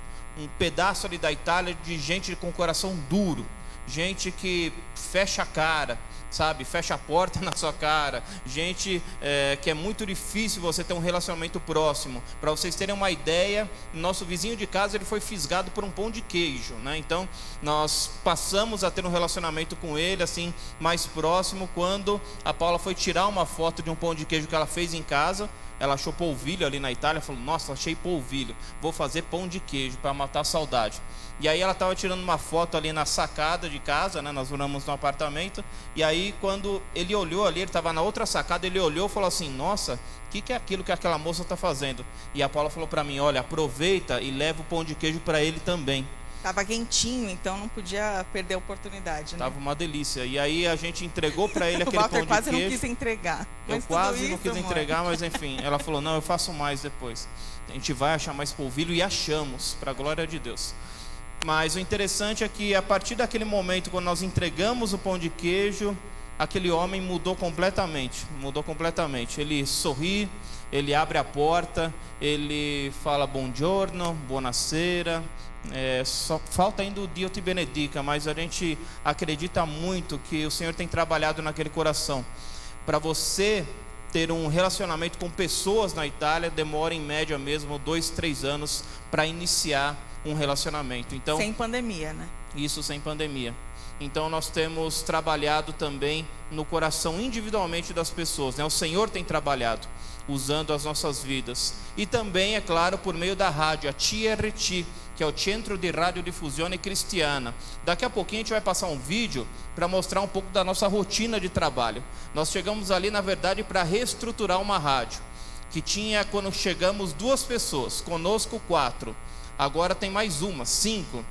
pedaço ali da Itália de gente com coração duro, gente que fecha a cara, sabe, fecha a porta na sua cara, gente que é muito difícil você ter um relacionamento próximo. Para vocês terem uma ideia, nosso vizinho de casa, ele foi fisgado por um pão de queijo, né? Então nós passamos a ter um relacionamento com ele assim mais próximo quando a Paula foi tirar uma foto de um pão de queijo que ela fez em casa. Ela achou polvilho ali na Itália, falou: nossa, achei polvilho, vou fazer pão de queijo para matar a saudade. E aí ela estava tirando uma foto ali na sacada de casa, né? Nós moramos no apartamento. E aí quando ele olhou ali, ele estava na outra sacada, ele olhou e falou assim: nossa, o que é aquilo que aquela moça está fazendo? E a Paula falou para mim: olha, aproveita e leva o pão de queijo para ele também. Estava quentinho, então não podia perder a oportunidade, né? Tava uma delícia. E aí a gente entregou para ele aquele pão de queijo. O Walter quase não quis entregar. Eu quase não quis entregar, mas enfim, ela falou: não, eu faço mais depois. A gente vai achar mais polvilho, e achamos, para a glória de Deus. Mas o interessante é que a partir daquele momento, quando nós entregamos o pão de queijo, aquele homem mudou completamente. Ele sorri, ele abre a porta, ele fala buongiorno, buonasera. Só falta ainda o Dio ti benedica, mas a gente acredita muito que o Senhor tem trabalhado naquele coração. Para você ter um relacionamento com pessoas na Itália, demora em média mesmo 2-3 anos para iniciar um relacionamento. Então, sem pandemia, né? Isso, sem pandemia. Então nós temos trabalhado também no coração individualmente das pessoas, né? O Senhor tem trabalhado usando as nossas vidas. E também, é claro, por meio da rádio, a TRT, que é o Centro de Radiodifusione Cristiana. Daqui a pouquinho a gente vai passar um vídeo para mostrar um pouco da nossa rotina de trabalho. Nós chegamos ali, na verdade, para reestruturar uma rádio, que tinha, quando chegamos, 2 pessoas, conosco 4. Agora tem mais 5.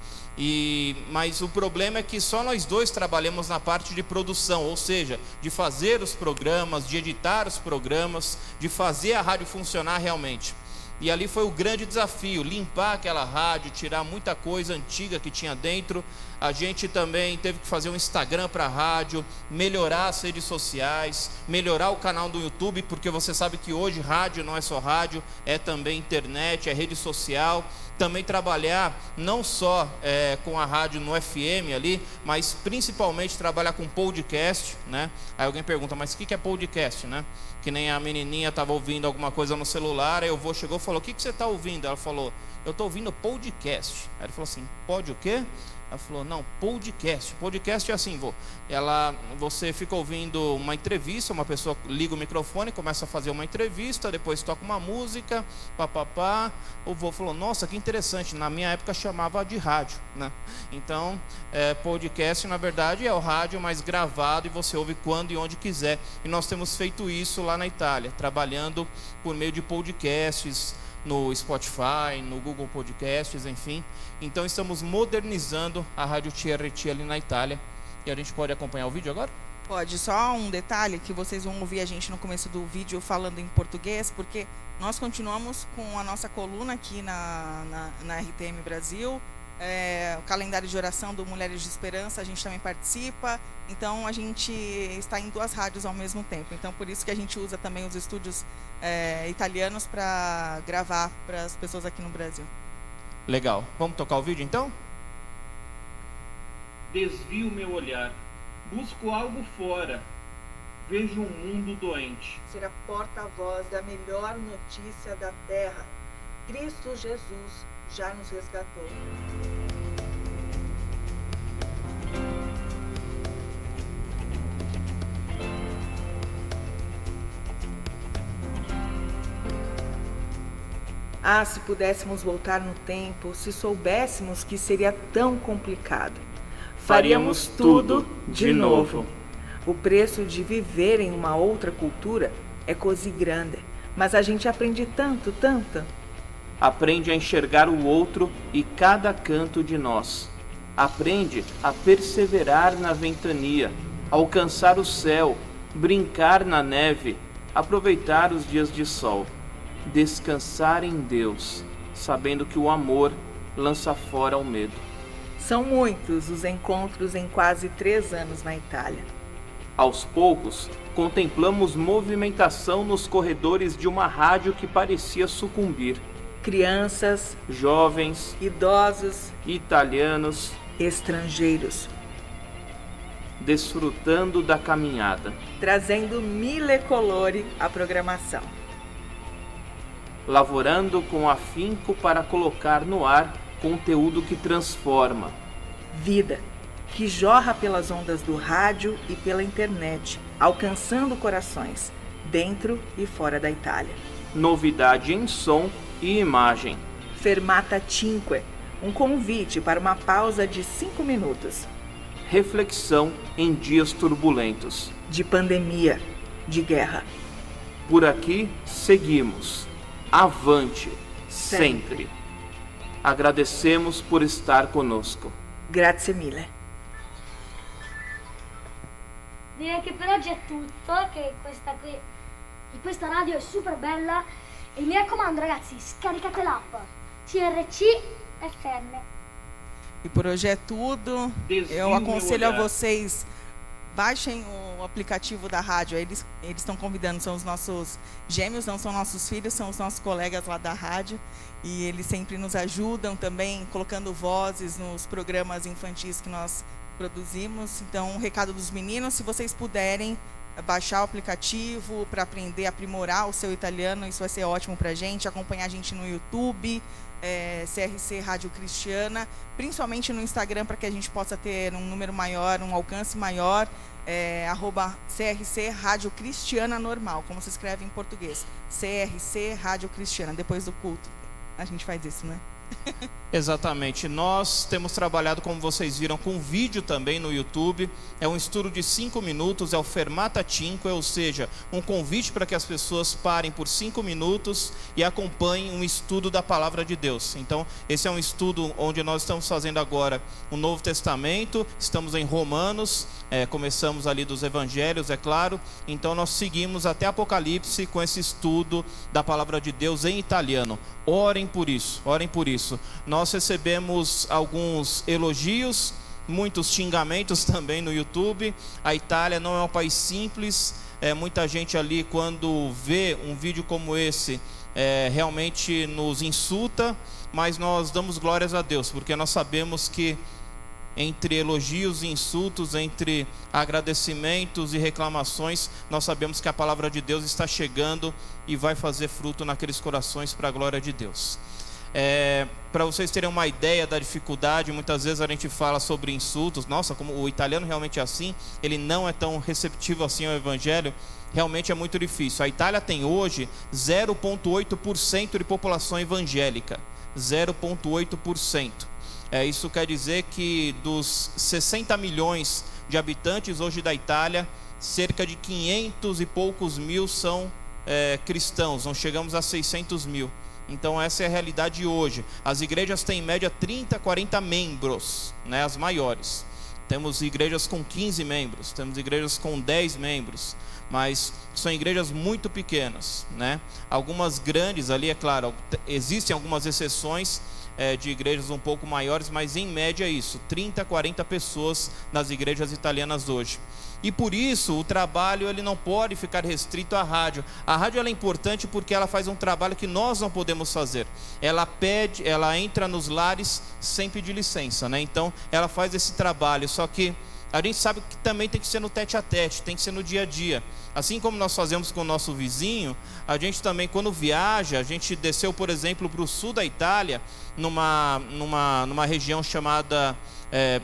Mas o problema é que só nós 2 trabalhamos na parte de produção, ou seja, de fazer os programas, de editar os programas, de fazer a rádio funcionar realmente. E ali foi o grande desafio, limpar aquela rádio, tirar muita coisa antiga que tinha dentro. A gente também teve que fazer um Instagram para a rádio, melhorar as redes sociais, melhorar o canal do YouTube, porque você sabe que hoje rádio não é só rádio, é também internet, é rede social. Também trabalhar não só com a rádio no FM ali, mas principalmente trabalhar com podcast, né? Aí alguém pergunta: mas o que é podcast, né? Que nem a menininha estava ouvindo alguma coisa no celular, aí o vô chegou e falou: o que você está ouvindo? Ela falou: eu estou ouvindo podcast. Aí ele falou assim: pode o quê? Ela falou: não, podcast. Podcast é assim, vô. Você fica ouvindo uma entrevista, uma pessoa liga o microfone, começa a fazer uma entrevista, depois toca uma música, papapá. O vô falou: nossa, que interessante. Na minha época chamava de rádio, né? Então, podcast, na verdade, é o rádio mais gravado e você ouve quando e onde quiser. E nós temos feito isso lá na Itália, trabalhando por meio de podcasts, no Spotify, no Google Podcasts, enfim. Então estamos modernizando a Rádio TRT ali na Itália. E a gente pode acompanhar o vídeo agora? Pode, só um detalhe que vocês vão ouvir a gente no começo do vídeo falando em português, porque nós continuamos com a nossa coluna aqui na RTM Brasil, o calendário de oração do Mulheres de Esperança, a gente também participa, então a gente está em 2 rádios ao mesmo tempo, então por isso que a gente usa também os estúdios italianos para gravar para as pessoas aqui no Brasil. Legal. Vamos tocar o vídeo então? Desvio meu olhar, busco algo fora, vejo um mundo doente. Ser a porta-voz da melhor notícia da terra. Cristo Jesus já nos resgatou. Ah, se pudéssemos voltar no tempo, se soubéssemos que seria tão complicado. Faríamos tudo de novo. O preço de viver em uma outra cultura é così grande, mas a gente aprende tanto. Aprende a enxergar o outro e cada canto de nós. Aprende a perseverar na ventania, alcançar o céu, brincar na neve, aproveitar os dias de sol. Descansar em Deus, sabendo que o amor lança fora o medo. São muitos os encontros em quase 3 anos na Itália. Aos poucos, contemplamos movimentação nos corredores de uma rádio que parecia sucumbir. Crianças, jovens, idosos, italianos, estrangeiros, desfrutando da caminhada, trazendo mille colori à programação, lavorando com afinco para colocar no ar conteúdo que transforma. Vida que jorra pelas ondas do rádio e pela internet, alcançando corações, dentro e fora da Itália. Novidade em som e imagem. Fermata Cinque, um convite para uma pausa de 5 minutos. Reflexão em dias turbulentos. De pandemia, de guerra. Por aqui seguimos. Avante, sempre. Agradecemos por estar conosco. Grazie mille. Direi che per oggi è tutto, che questa radio è super bella e mi raccomando ragazzi, scaricate l'app CRC FM. E por hoje é tudo. Eu aconselho a vocês, baixem o aplicativo da rádio. Eles estão convidando, são os nossos gêmeos, não são nossos filhos, são os nossos colegas lá da rádio. E eles sempre nos ajudam também, colocando vozes nos programas infantis que nós produzimos. Então, um recado dos meninos, se vocês puderem baixar o aplicativo para aprender, aprimorar o seu italiano, isso vai ser ótimo para a gente. Acompanhar a gente no YouTube, CRC Rádio Cristiana, principalmente no Instagram, para que a gente possa ter um número maior, um alcance maior, @CRC Rádio Cristiana Normal, como se escreve em português, CRC Rádio Cristiana, depois do culto. A gente faz isso, né? Exatamente. Nós temos trabalhado, como vocês viram, com vídeo também no YouTube. É um estudo de 5 minutos, é o Fermata Cinque, ou seja, um convite para que as pessoas parem por 5 minutos e acompanhem um estudo da Palavra de Deus. Então, esse é um estudo onde nós estamos fazendo agora o Novo Testamento, estamos em Romanos, começamos ali dos Evangelhos, é claro. Então, nós seguimos até Apocalipse com esse estudo da Palavra de Deus em italiano. Orem por isso, orem por isso. Nós recebemos alguns elogios, muitos xingamentos também no YouTube. A Itália não é um país simples. Muita gente ali, quando vê um vídeo como esse, realmente nos insulta, mas nós damos glórias a Deus, porque nós sabemos que entre elogios e insultos, entre agradecimentos e reclamações, nós sabemos que a palavra de Deus está chegando e vai fazer fruto naqueles corações para a glória de Deus. Para vocês terem uma ideia da dificuldade, muitas vezes a gente fala sobre insultos. Nossa, como o italiano realmente é assim, ele não é tão receptivo assim ao evangelho. Realmente é muito difícil. A Itália tem hoje 0,8% de população evangélica. 0,8%. Isso quer dizer que dos 60 milhões de habitantes hoje da Itália, cerca de 500 e poucos mil são cristãos, não chegamos a 600 mil. Então essa é a realidade hoje. As igrejas têm em média 30, 40 membros, né, as maiores. Temos igrejas com 15 membros, temos igrejas com 10 membros, mas são igrejas muito pequenas, né? Algumas grandes ali, é claro, existem algumas exceções de igrejas um pouco maiores, mas em média é isso, 30, 40 pessoas nas igrejas italianas hoje. E por isso o trabalho ele não pode ficar restrito à rádio. A rádio ela é importante porque ela faz um trabalho que nós não podemos fazer. Ela entra nos lares sem pedir licença, né? Então ela faz esse trabalho, só que a gente sabe que também tem que ser no tete a tete, tem que ser no dia a dia. Assim como nós fazemos com o nosso vizinho, a gente também, quando viaja, a gente desceu, por exemplo, para o sul da Itália, numa região chamada...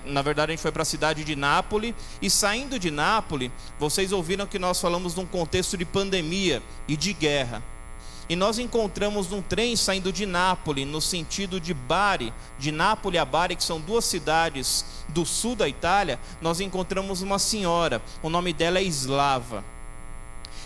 na verdade, a gente foi para a cidade de Nápoles, e saindo de Nápoles, vocês ouviram que nós falamos num contexto de pandemia e de guerra. E nós encontramos num trem saindo de Nápoles, no sentido de Bari, de Nápoles a Bari, que são duas cidades do sul da Itália, nós encontramos uma senhora, o nome dela é Slava.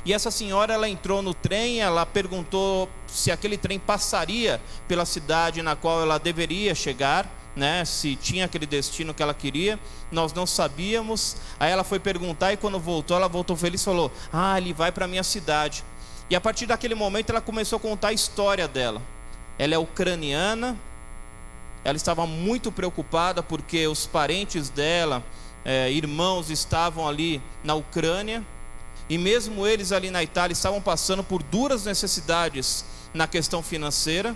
E essa senhora, ela entrou no trem, ela perguntou se aquele trem passaria pela cidade na qual ela deveria chegar, né, se tinha aquele destino que ela queria. Nós não sabíamos. Aí ela foi perguntar e quando voltou, ela voltou feliz e falou: ele vai para a minha cidade. E a partir daquele momento ela começou a contar a história dela. Ela é ucraniana, ela estava muito preocupada porque os parentes dela, irmãos, estavam ali na Ucrânia. E mesmo eles ali na Itália estavam passando por duras necessidades na questão financeira.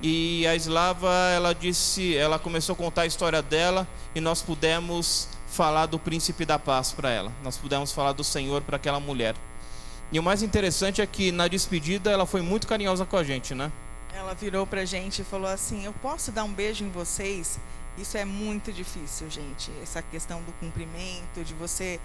E a Slava, ela começou a contar a história dela e nós pudemos falar do príncipe da paz para ela. Nós pudemos falar do Senhor para aquela mulher. E o mais interessante é que na despedida ela foi muito carinhosa com a gente, né? Ela virou pra gente e falou assim: eu posso dar um beijo em vocês? Isso é muito difícil, gente. Essa questão do cumprimento, de você,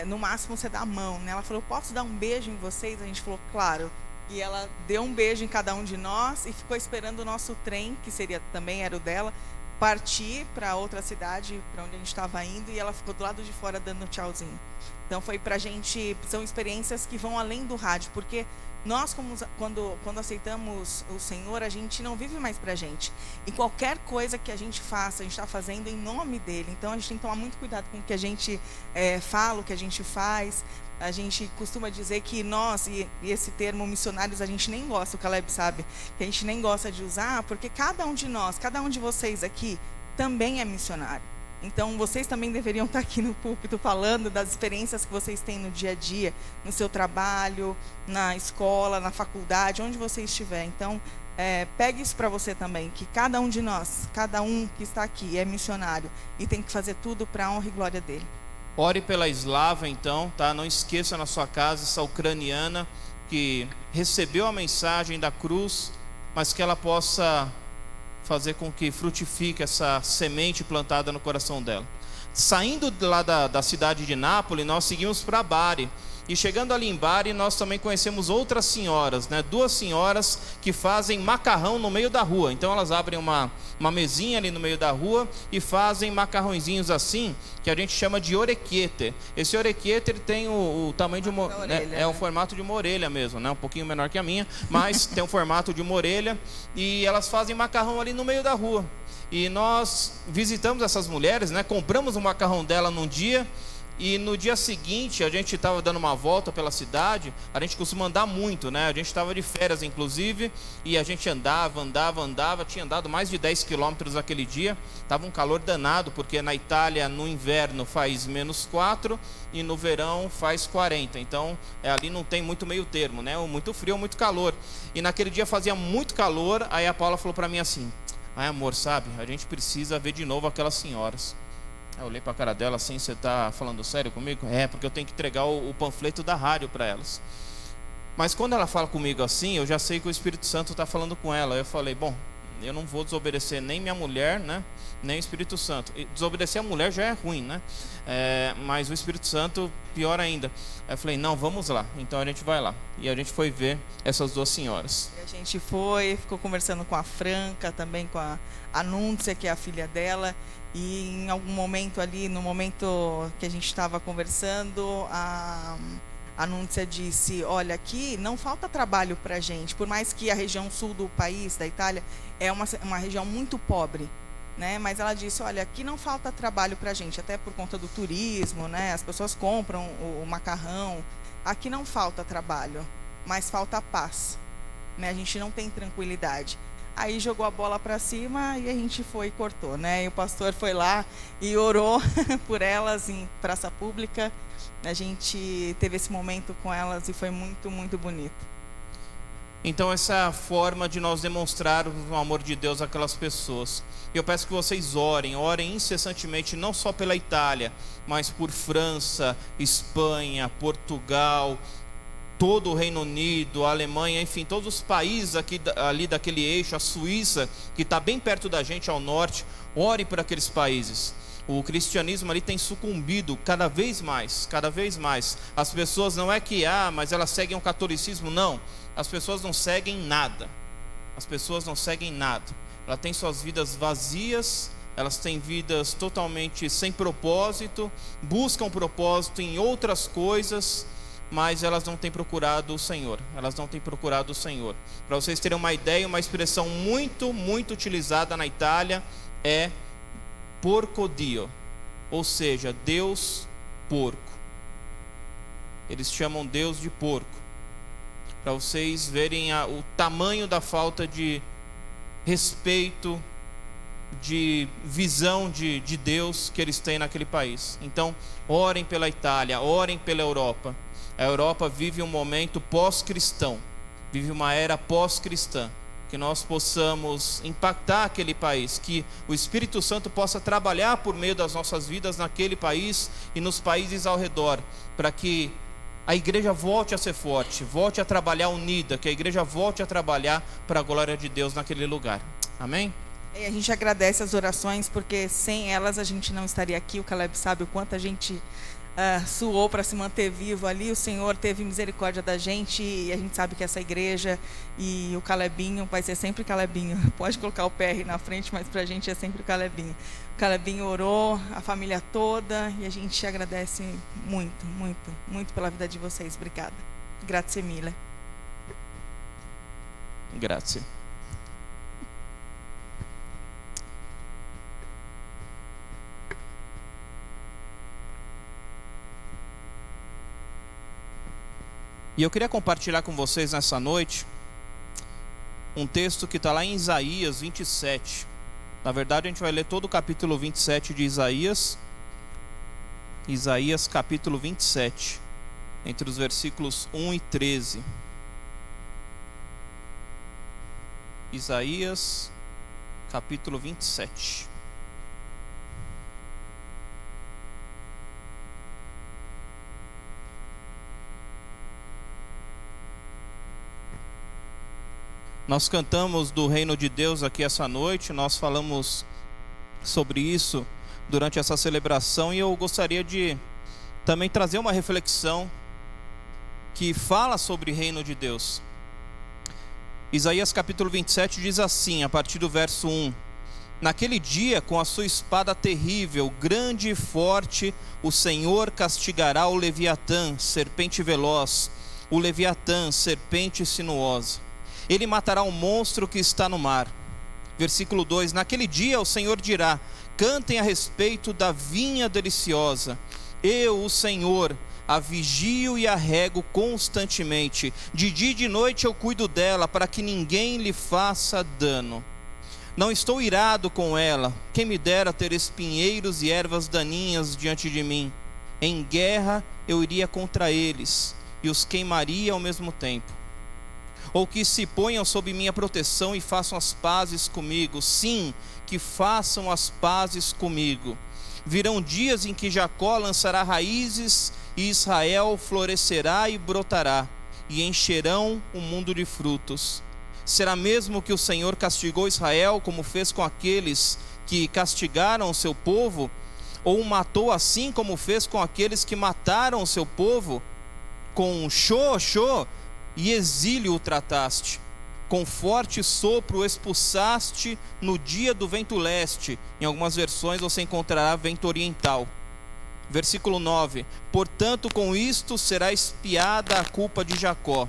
no máximo você dá a mão, né? Ela falou: posso dar um beijo em vocês? A gente falou: claro. E ela deu um beijo em cada um de nós e ficou esperando o nosso trem, que também era o dela, partir para outra cidade, para onde a gente estava indo, e ela ficou do lado de fora dando tchauzinho. Então foi pra gente, são experiências que vão além do rádio, porque nós, quando aceitamos o Senhor, a gente não vive mais pra gente. E qualquer coisa que a gente faça, a gente está fazendo em nome dele. Então a gente tem que tomar muito cuidado com o que a gente fala, o que a gente faz. A gente costuma dizer que nós, e esse termo missionários, a gente nem gosta, o Caleb sabe, que a gente nem gosta de usar, porque cada um de nós, cada um de vocês aqui, também é missionário. Então, vocês também deveriam estar aqui no púlpito falando das experiências que vocês têm no dia a dia, no seu trabalho, na escola, na faculdade, onde você estiver. Então, pegue isso para você também, que cada um de nós, cada um que está aqui é missionário e tem que fazer tudo para a honra e glória dele. Ore pela Slava, então, tá? Não esqueça na sua casa essa ucraniana que recebeu a mensagem da cruz, mas que ela possa fazer com que frutifique essa semente plantada no coração dela. Saindo lá da cidade de Nápoles, nós seguimos para Bari. E chegando ali em Bari, nós também conhecemos outras senhoras, né? Duas senhoras que fazem macarrão no meio da rua. Então elas abrem uma mesinha ali no meio da rua e fazem macarrõezinhos assim, que a gente chama de orecchiette. Esse orecchiette ele tem o tamanho de uma orelha, é o formato de uma orelha mesmo, né? Um pouquinho menor que a minha, mas tem o formato de uma orelha. E elas fazem macarrão ali no meio da rua. E nós visitamos essas mulheres, né? Compramos o macarrão dela num dia. E no dia seguinte a gente estava dando uma volta pela cidade. A gente costuma andar muito, né? A gente estava de férias inclusive. E a gente andava. Tinha andado mais de 10 quilômetros aquele dia. Estava um calor danado, porque na Itália no inverno faz -4 e no verão faz 40. Então ali não tem muito meio termo, né? Ou muito frio ou muito calor. E naquele dia fazia muito calor. Aí a Paula falou para mim assim: amor, sabe, a gente precisa ver de novo aquelas senhoras. Eu olhei para a cara dela assim: você está falando sério comigo? Porque eu tenho que entregar o panfleto da rádio para elas. Mas quando ela fala comigo assim, eu já sei que o Espírito Santo está falando com ela. Eu falei: bom, eu não vou desobedecer nem minha mulher, né? Nem o Espírito Santo. E desobedecer a mulher já é ruim, né? Mas o Espírito Santo, pior ainda. Aí eu falei: não, vamos lá. Então a gente vai lá. E a gente foi ver essas duas senhoras. E a gente ficou conversando com a Franca, também com a Núncia, que é a filha dela. E em algum momento ali, no momento que a gente estava conversando, a Núncia disse: olha, aqui não falta trabalho para a gente, por mais que a região sul do país, da Itália, é uma região muito pobre. né? Mas ela disse, olha, aqui não falta trabalho para a gente, até por conta do turismo, né? As pessoas compram o macarrão. Aqui não falta trabalho, mas falta paz, né? A gente não tem tranquilidade. Aí jogou a bola para cima e a gente foi e cortou, né? E o pastor foi lá e orou por elas em praça pública. A gente teve esse momento com elas e foi muito, muito bonito. Então essa é a forma de nós demonstrarmos o amor de Deus àquelas pessoas. Eu peço que vocês orem incessantemente, não só pela Itália, mas por França, Espanha, Portugal, todo o Reino Unido, a Alemanha, enfim, todos os países ali daquele eixo, a Suíça, que está bem perto da gente ao norte. Ore por aqueles países. O cristianismo ali tem sucumbido cada vez mais, cada vez mais. As pessoas não é que, mas elas seguem o catolicismo, não. As pessoas não seguem nada. As pessoas não seguem nada. Elas têm suas vidas vazias, elas têm vidas totalmente sem propósito, buscam propósito em outras coisas, mas elas não têm procurado o Senhor. Elas não têm procurado o Senhor. Para vocês terem uma ideia, uma expressão muito, muito utilizada na Itália é porco dio, ou seja, Deus porco. Eles chamam Deus de porco. Para vocês verem o tamanho da falta de respeito, de visão de Deus que eles têm naquele país. Então, orem pela Itália, orem pela Europa. A Europa vive um momento pós-cristão, vive uma era pós-cristã. Que nós possamos impactar aquele país, que o Espírito Santo possa trabalhar por meio das nossas vidas naquele país e nos países ao redor, para que a igreja volte a ser forte, volte a trabalhar unida, que a igreja volte a trabalhar para a glória de Deus naquele lugar. Amém? E a gente agradece as orações, porque sem elas a gente não estaria aqui. O Caleb sabe o quanto a gente suou para se manter vivo ali. O Senhor teve misericórdia da gente e a gente sabe que essa igreja e o Calebinho vai ser sempre Calebinho. Pode colocar o PR na frente, mas para a gente é sempre o Calebinho. O Calebinho orou, a família toda, e a gente agradece muito, muito, muito pela vida de vocês. Obrigada. Grazie mille. Grazie. E eu queria compartilhar com vocês nessa noite um texto que está lá em Isaías 27. Na verdade, a gente vai ler todo o capítulo 27 de Isaías. Isaías capítulo 27, entre os versículos 1 e 13. Isaías capítulo 27. Nós cantamos do reino de Deus aqui essa noite, nós falamos sobre isso durante essa celebração, e eu gostaria de também trazer uma reflexão que fala sobre o reino de Deus. Isaías capítulo 27 diz assim, a partir do verso 1: Naquele dia, com a sua espada terrível, grande e forte, o Senhor castigará o Leviatã, serpente veloz, o Leviatã, serpente sinuosa. Ele matará o monstro que está no mar. Versículo 2: Naquele dia o Senhor dirá: cantem a respeito da vinha deliciosa. Eu, o Senhor, a vigio e a rego constantemente. De dia e de noite eu cuido dela, para que ninguém lhe faça dano. Não estou irado com ela. Quem me dera ter espinheiros e ervas daninhas diante de mim. Em guerra eu iria contra eles, e os queimaria ao mesmo tempo. Ou que se ponham sob minha proteção e façam as pazes comigo. Sim, que façam as pazes comigo. Virão dias em que Jacó lançará raízes e Israel florescerá e brotará, e encherão o mundo de frutos. Será mesmo que o Senhor castigou Israel, como fez com aqueles que castigaram o seu povo? Ou o matou assim como fez com aqueles que mataram o seu povo? Com xô e exílio o trataste, com forte sopro o expulsaste no dia do vento leste. Em algumas versões você encontrará vento oriental. Versículo 9: Portanto, com isto será expiada a culpa de Jacó,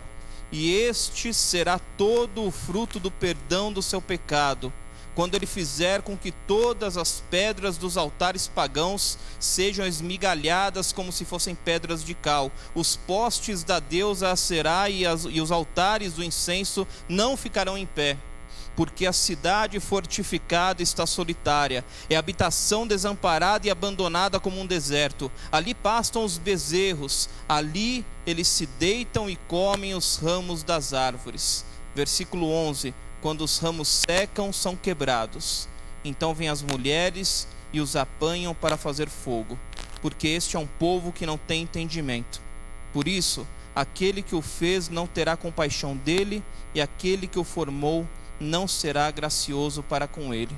e este será todo o fruto do perdão do seu pecado. quando ele fizer com que todas as pedras dos altares pagãos sejam esmigalhadas como se fossem pedras de cal. Os postes da deusa Aserá e os altares do incenso não ficarão em pé. Porque a cidade fortificada está solitária, é habitação desamparada e abandonada como um deserto. Ali pastam os bezerros, ali eles se deitam e comem os ramos das árvores. Versículo 11: quando os ramos secam, são quebrados. Então vêm as mulheres e os apanham para fazer fogo, porque este é um povo que não tem entendimento. Por isso, aquele que o fez não terá compaixão dele, e aquele que o formou não será gracioso para com ele.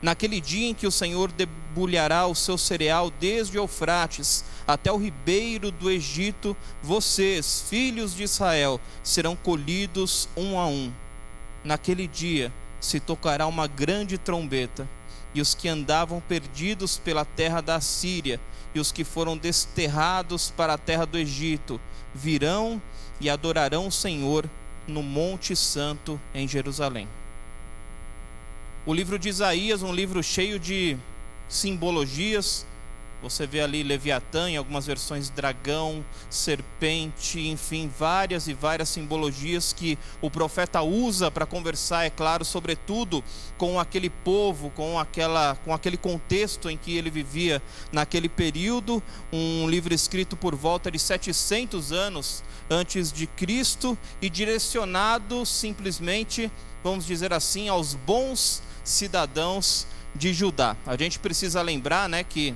Naquele dia em que o Senhor debulhará o seu cereal desde o Eufrates até o ribeiro do Egito, vocês, filhos de Israel, serão colhidos um a um. Naquele dia se tocará uma grande trombeta, e os que andavam perdidos pela terra da Síria e os que foram desterrados para a terra do Egito virão e adorarão o Senhor no Monte Santo em Jerusalém. O livro de Isaías, um livro cheio de simbologias. Você vê ali Leviatã, em algumas versões dragão, serpente, enfim, várias e várias simbologias que o profeta usa para conversar, é claro, sobretudo com aquele povo, com aquele contexto em que ele vivia naquele período. Um livro escrito por volta de 700 anos antes de Cristo e direcionado simplesmente, vamos dizer assim, aos bons cidadãos de Judá. A gente precisa lembrar, né, que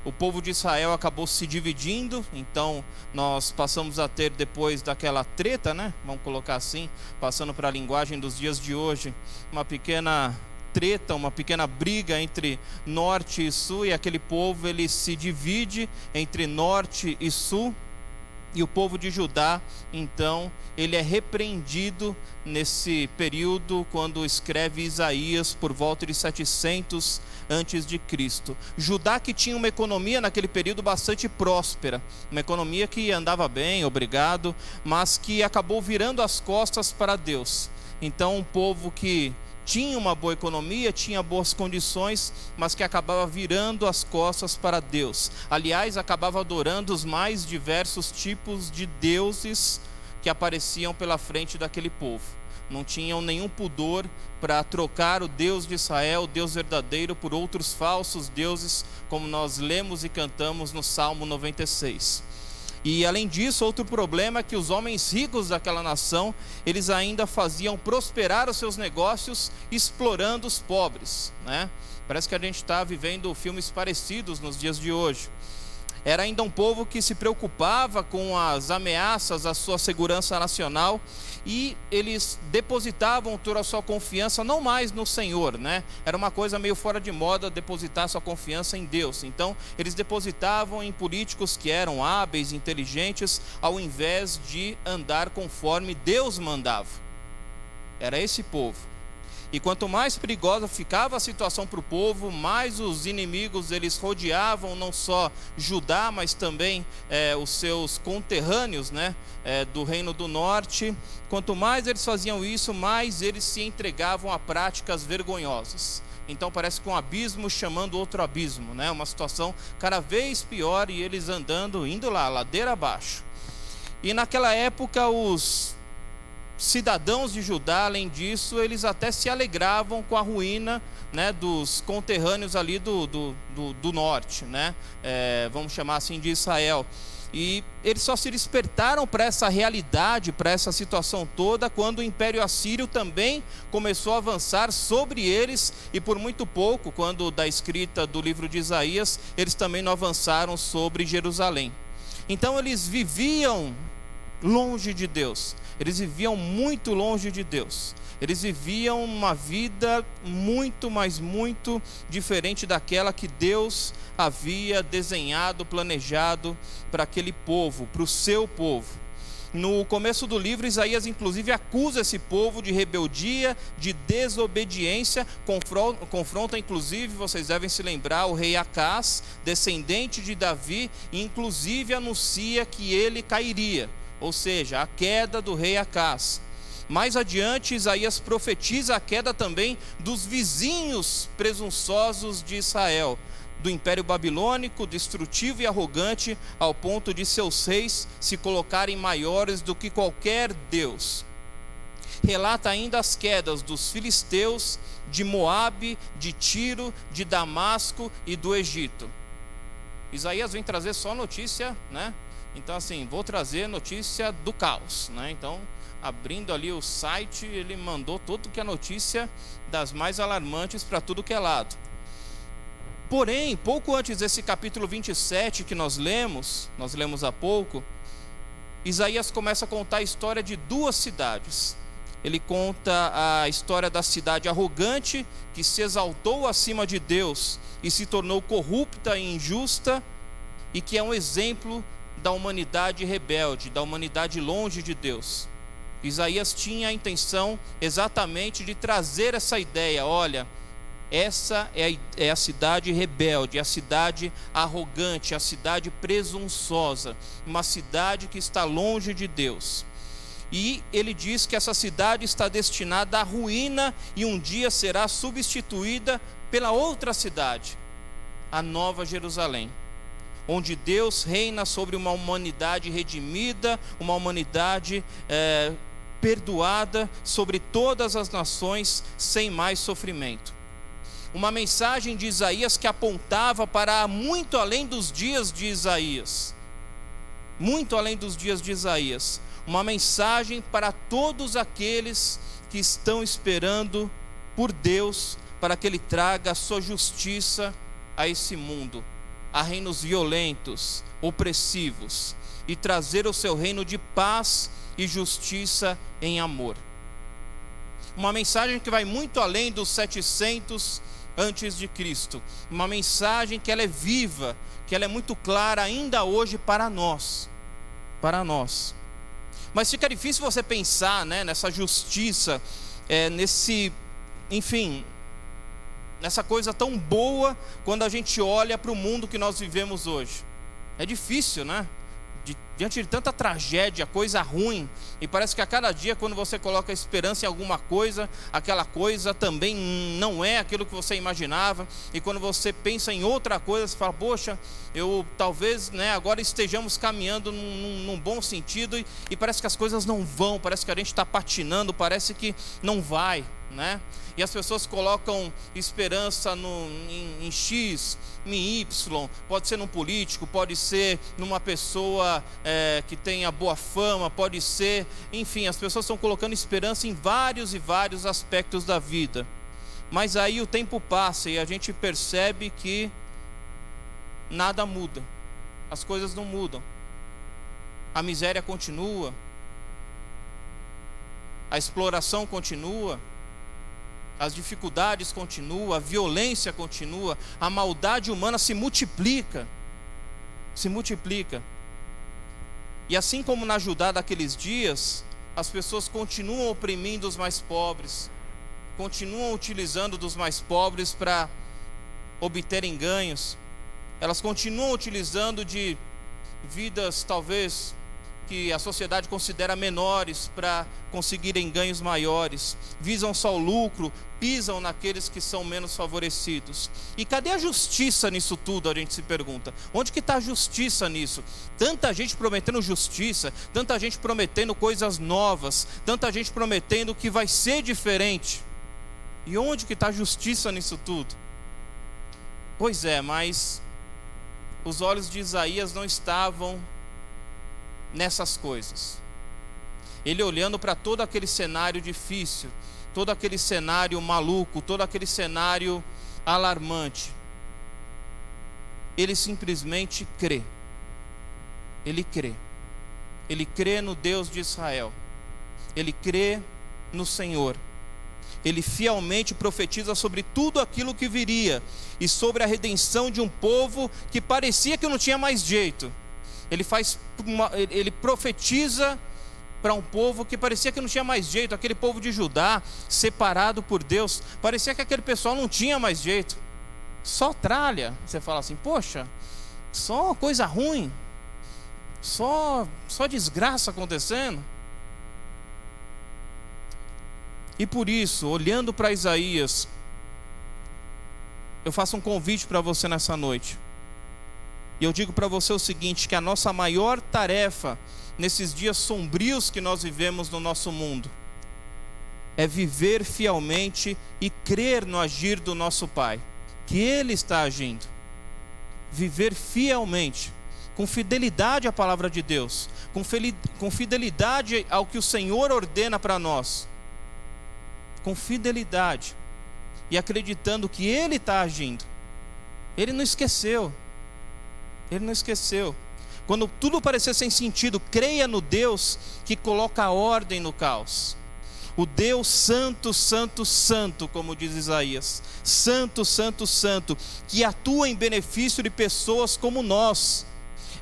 o povo de Israel acabou se dividindo. Então nós passamos a ter, depois daquela treta, né, vamos colocar assim, passando para a linguagem dos dias de hoje, uma pequena treta, uma pequena briga entre norte e sul, e aquele povo ele se divide entre norte e sul. E o povo de Judá, então, ele é repreendido nesse período, quando escreve Isaías, por volta de 700 antes de Cristo. Judá, que tinha uma economia naquele período bastante próspera, uma economia que andava bem, obrigado, mas que acabou virando as costas para Deus. Então, um povo que tinha uma boa economia, tinha boas condições, mas que acabava virando as costas para Deus. Aliás, acabava adorando os mais diversos tipos de deuses que apareciam pela frente daquele povo. Não tinham nenhum pudor para trocar o Deus de Israel, o Deus verdadeiro, por outros falsos deuses, como nós lemos e cantamos no Salmo 96. E além disso, outro problema é que os homens ricos daquela nação, eles ainda faziam prosperar os seus negócios explorando os pobres, né? Parece que a gente está vivendo filmes parecidos nos dias de hoje. Era ainda um povo que se preocupava com as ameaças à sua segurança nacional, e eles depositavam toda a sua confiança não mais no Senhor, né? Era uma coisa meio fora de moda depositar sua confiança em Deus. Então eles depositavam em políticos que eram hábeis, inteligentes, ao invés de andar conforme Deus mandava. Era esse povo. E quanto mais perigosa ficava a situação para o povo, mais os inimigos eles rodeavam não só Judá, mas também os seus conterrâneos, né, do Reino do Norte. Quanto mais eles faziam isso, mais eles se entregavam a práticas vergonhosas. Então parece que um abismo chamando outro abismo, né? Uma situação cada vez pior, e eles indo lá, ladeira abaixo. E naquela época os cidadãos de Judá, além disso, eles até se alegravam com a ruína, né, dos conterrâneos ali do norte, né? Vamos chamar assim, de Israel. E eles só se despertaram para essa realidade, para essa situação toda, quando o Império Assírio também começou a avançar sobre eles, e por muito pouco, quando da escrita do livro de Isaías, eles também não avançaram sobre Jerusalém. Então eles viviam longe de Deus, eles viviam muito longe de Deus, eles viviam uma vida muito, mas muito diferente daquela que Deus havia desenhado, planejado para aquele povo, para o seu povo. No começo do livro, Isaías inclusive acusa esse povo de rebeldia, de desobediência, confronta inclusive, vocês devem se lembrar, o rei Acás, descendente de Davi, e inclusive anuncia que ele cairia, ou seja, a queda do rei Acás. Mais adiante, Isaías profetiza a queda também dos vizinhos presunçosos de Israel, do Império Babilônico, destrutivo e arrogante, ao ponto de seus reis se colocarem maiores do que qualquer deus. Relata ainda as quedas dos filisteus, de Moabe, de Tiro, de Damasco e do Egito. Isaías vem trazer só notícia, né? Então assim, vou trazer notícia do caos, né? Então, abrindo ali o site, ele mandou tudo que é notícia das mais alarmantes para tudo que é lado. Porém, pouco antes desse capítulo 27 que nós lemos há pouco, Isaías começa a contar a história de duas cidades. Ele conta a história da cidade arrogante, que se exaltou acima de Deus e se tornou corrupta e injusta, e que é um exemplo da humanidade rebelde, da humanidade longe de Deus. Isaías tinha a intenção exatamente de trazer essa ideia: olha, essa é a cidade rebelde, a cidade arrogante, a cidade presunçosa, uma cidade que está longe de Deus. E ele diz que essa cidade está destinada à ruína e um dia será substituída pela outra cidade, a Nova Jerusalém, onde Deus reina sobre uma humanidade redimida, uma humanidade perdoada, sobre todas as nações, sem mais sofrimento. Uma mensagem de Isaías que apontava para muito além dos dias de Isaías. Muito além dos dias de Isaías. Uma mensagem para todos aqueles que estão esperando por Deus, para que Ele traga a sua justiça a esse mundo, a reinos violentos, opressivos, e trazer o seu reino de paz e justiça em amor. Uma mensagem que vai muito além dos 700 antes de Cristo. Uma mensagem que ela é viva, que ela é muito clara ainda hoje para nós. Para nós. Mas fica difícil você pensar, né, nessa justiça, nessa coisa tão boa quando a gente olha para o mundo que nós vivemos hoje. É difícil, né? Diante de tanta tragédia, coisa ruim, e parece que a cada dia, quando você coloca esperança em alguma coisa, aquela coisa também não é aquilo que você imaginava, e quando você pensa em outra coisa, você fala: poxa, talvez, né, agora estejamos caminhando num bom sentido, e parece que as coisas não vão, parece que a gente está patinando, parece que não vai, né? E as pessoas colocam esperança em X, em Y, pode ser num político, pode ser numa pessoa que tenha boa fama, pode ser, enfim, as pessoas estão colocando esperança em vários e vários aspectos da vida. Mas aí o tempo passa e a gente percebe que nada muda, as coisas não mudam, a miséria continua, a exploração continua, as dificuldades continuam, a violência continua, a maldade humana se multiplica. E assim como na Judá daqueles dias, as pessoas continuam oprimindo os mais pobres, continuam utilizando dos mais pobres para obterem ganhos, elas continuam utilizando de vidas talvez que a sociedade considera menores para conseguirem ganhos maiores, visam só o lucro, pisam naqueles que são menos favorecidos. E cadê a justiça nisso tudo, a gente se pergunta? Onde que está a justiça nisso? Tanta gente prometendo justiça, tanta gente prometendo coisas novas, tanta gente prometendo que vai ser diferente. E onde que está a justiça nisso tudo? Pois é, mas os olhos de Isaías não estavam nessas coisas. Ele olhando para todo aquele cenário difícil, todo aquele cenário maluco, todo aquele cenário alarmante, ele simplesmente crê. Ele crê no Deus de Israel, ele crê no Senhor, ele fielmente profetiza sobre tudo aquilo que viria e sobre a redenção de um povo que parecia que não tinha mais jeito. Ele profetiza para um povo que parecia que não tinha mais jeito, aquele povo de Judá, separado por Deus, parecia que aquele pessoal não tinha mais jeito, só tralha. Você fala assim: poxa, só coisa ruim, só desgraça acontecendo. E por isso, olhando para Isaías, eu faço um convite para você nessa noite. E eu digo para você o seguinte, que a nossa maior tarefa nesses dias sombrios que nós vivemos no nosso mundo é viver fielmente e crer no agir do nosso Pai, que Ele está agindo. Viver fielmente, com fidelidade à palavra de Deus, com fidelidade ao que o Senhor ordena para nós, com fidelidade, e acreditando que Ele está agindo. Ele não esqueceu. Ele não esqueceu. Quando tudo parecer sem sentido, creia no Deus que coloca ordem no caos. O Deus santo, santo, santo, como diz Isaías. Santo, santo, santo, que atua em benefício de pessoas como nós.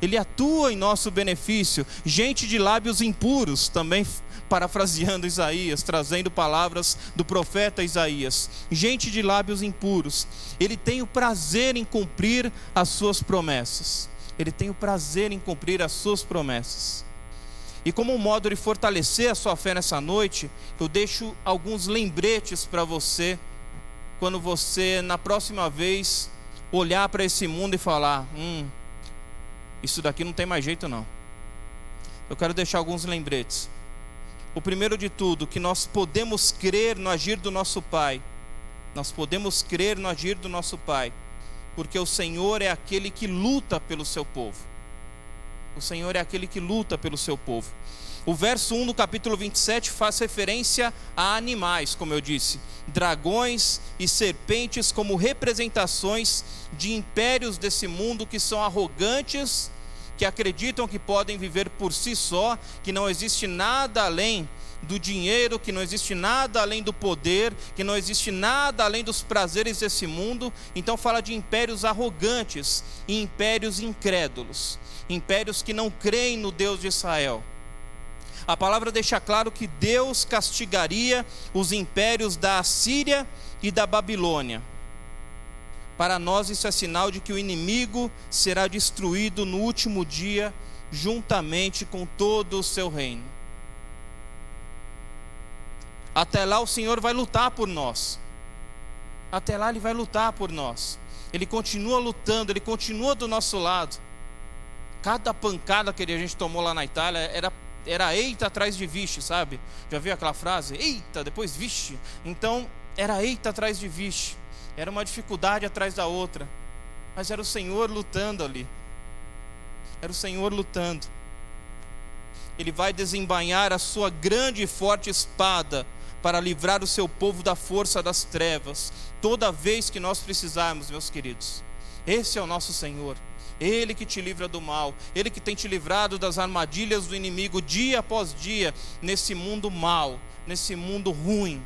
Ele atua em nosso benefício. Gente de lábios impuros, também parafraseando Isaías, trazendo palavras do profeta Isaías. Gente de lábios impuros. Ele tem o prazer em cumprir as suas promessas. Ele tem o prazer em cumprir as suas promessas. E como um modo de fortalecer a sua fé nessa noite, eu deixo alguns lembretes para você, quando você, na próxima vez, olhar para esse mundo e falar, isso daqui não tem mais jeito não. Eu quero deixar alguns lembretes. O primeiro de tudo, que nós podemos crer no agir do nosso Pai. Nós podemos crer no agir do nosso Pai, porque o Senhor é aquele que luta pelo seu povo. O Senhor é aquele que luta pelo seu povo. O verso 1 do capítulo 27 faz referência a animais, como eu disse, dragões e serpentes como representações de impérios desse mundo que são arrogantes, que acreditam que podem viver por si só, que não existe nada além do dinheiro, que não existe nada além do poder, que não existe nada além dos prazeres desse mundo. Então fala de impérios arrogantes e impérios incrédulos, impérios que não creem no Deus de Israel. A palavra deixa claro que Deus castigaria os impérios da Assíria e da Babilônia. Para nós isso é sinal de que o inimigo será destruído no último dia, juntamente com todo o seu reino. Até lá o Senhor vai lutar por nós. Até lá Ele vai lutar por nós. Ele continua lutando, Ele continua do nosso lado. Cada pancada que a gente tomou lá na Itália era eita atrás de vixe, sabe? Já viu aquela frase? Eita, depois vixe. Então, era eita atrás de vixe. Era uma dificuldade atrás da outra. Mas era o Senhor lutando ali. Era o Senhor lutando. Ele vai desembainhar a sua grande e forte espada para livrar o seu povo da força das trevas, toda vez que nós precisarmos, meus queridos. Esse é o nosso Senhor. Ele que te livra do mal, Ele que tem te livrado das armadilhas do inimigo dia após dia, nesse mundo mau, nesse mundo ruim.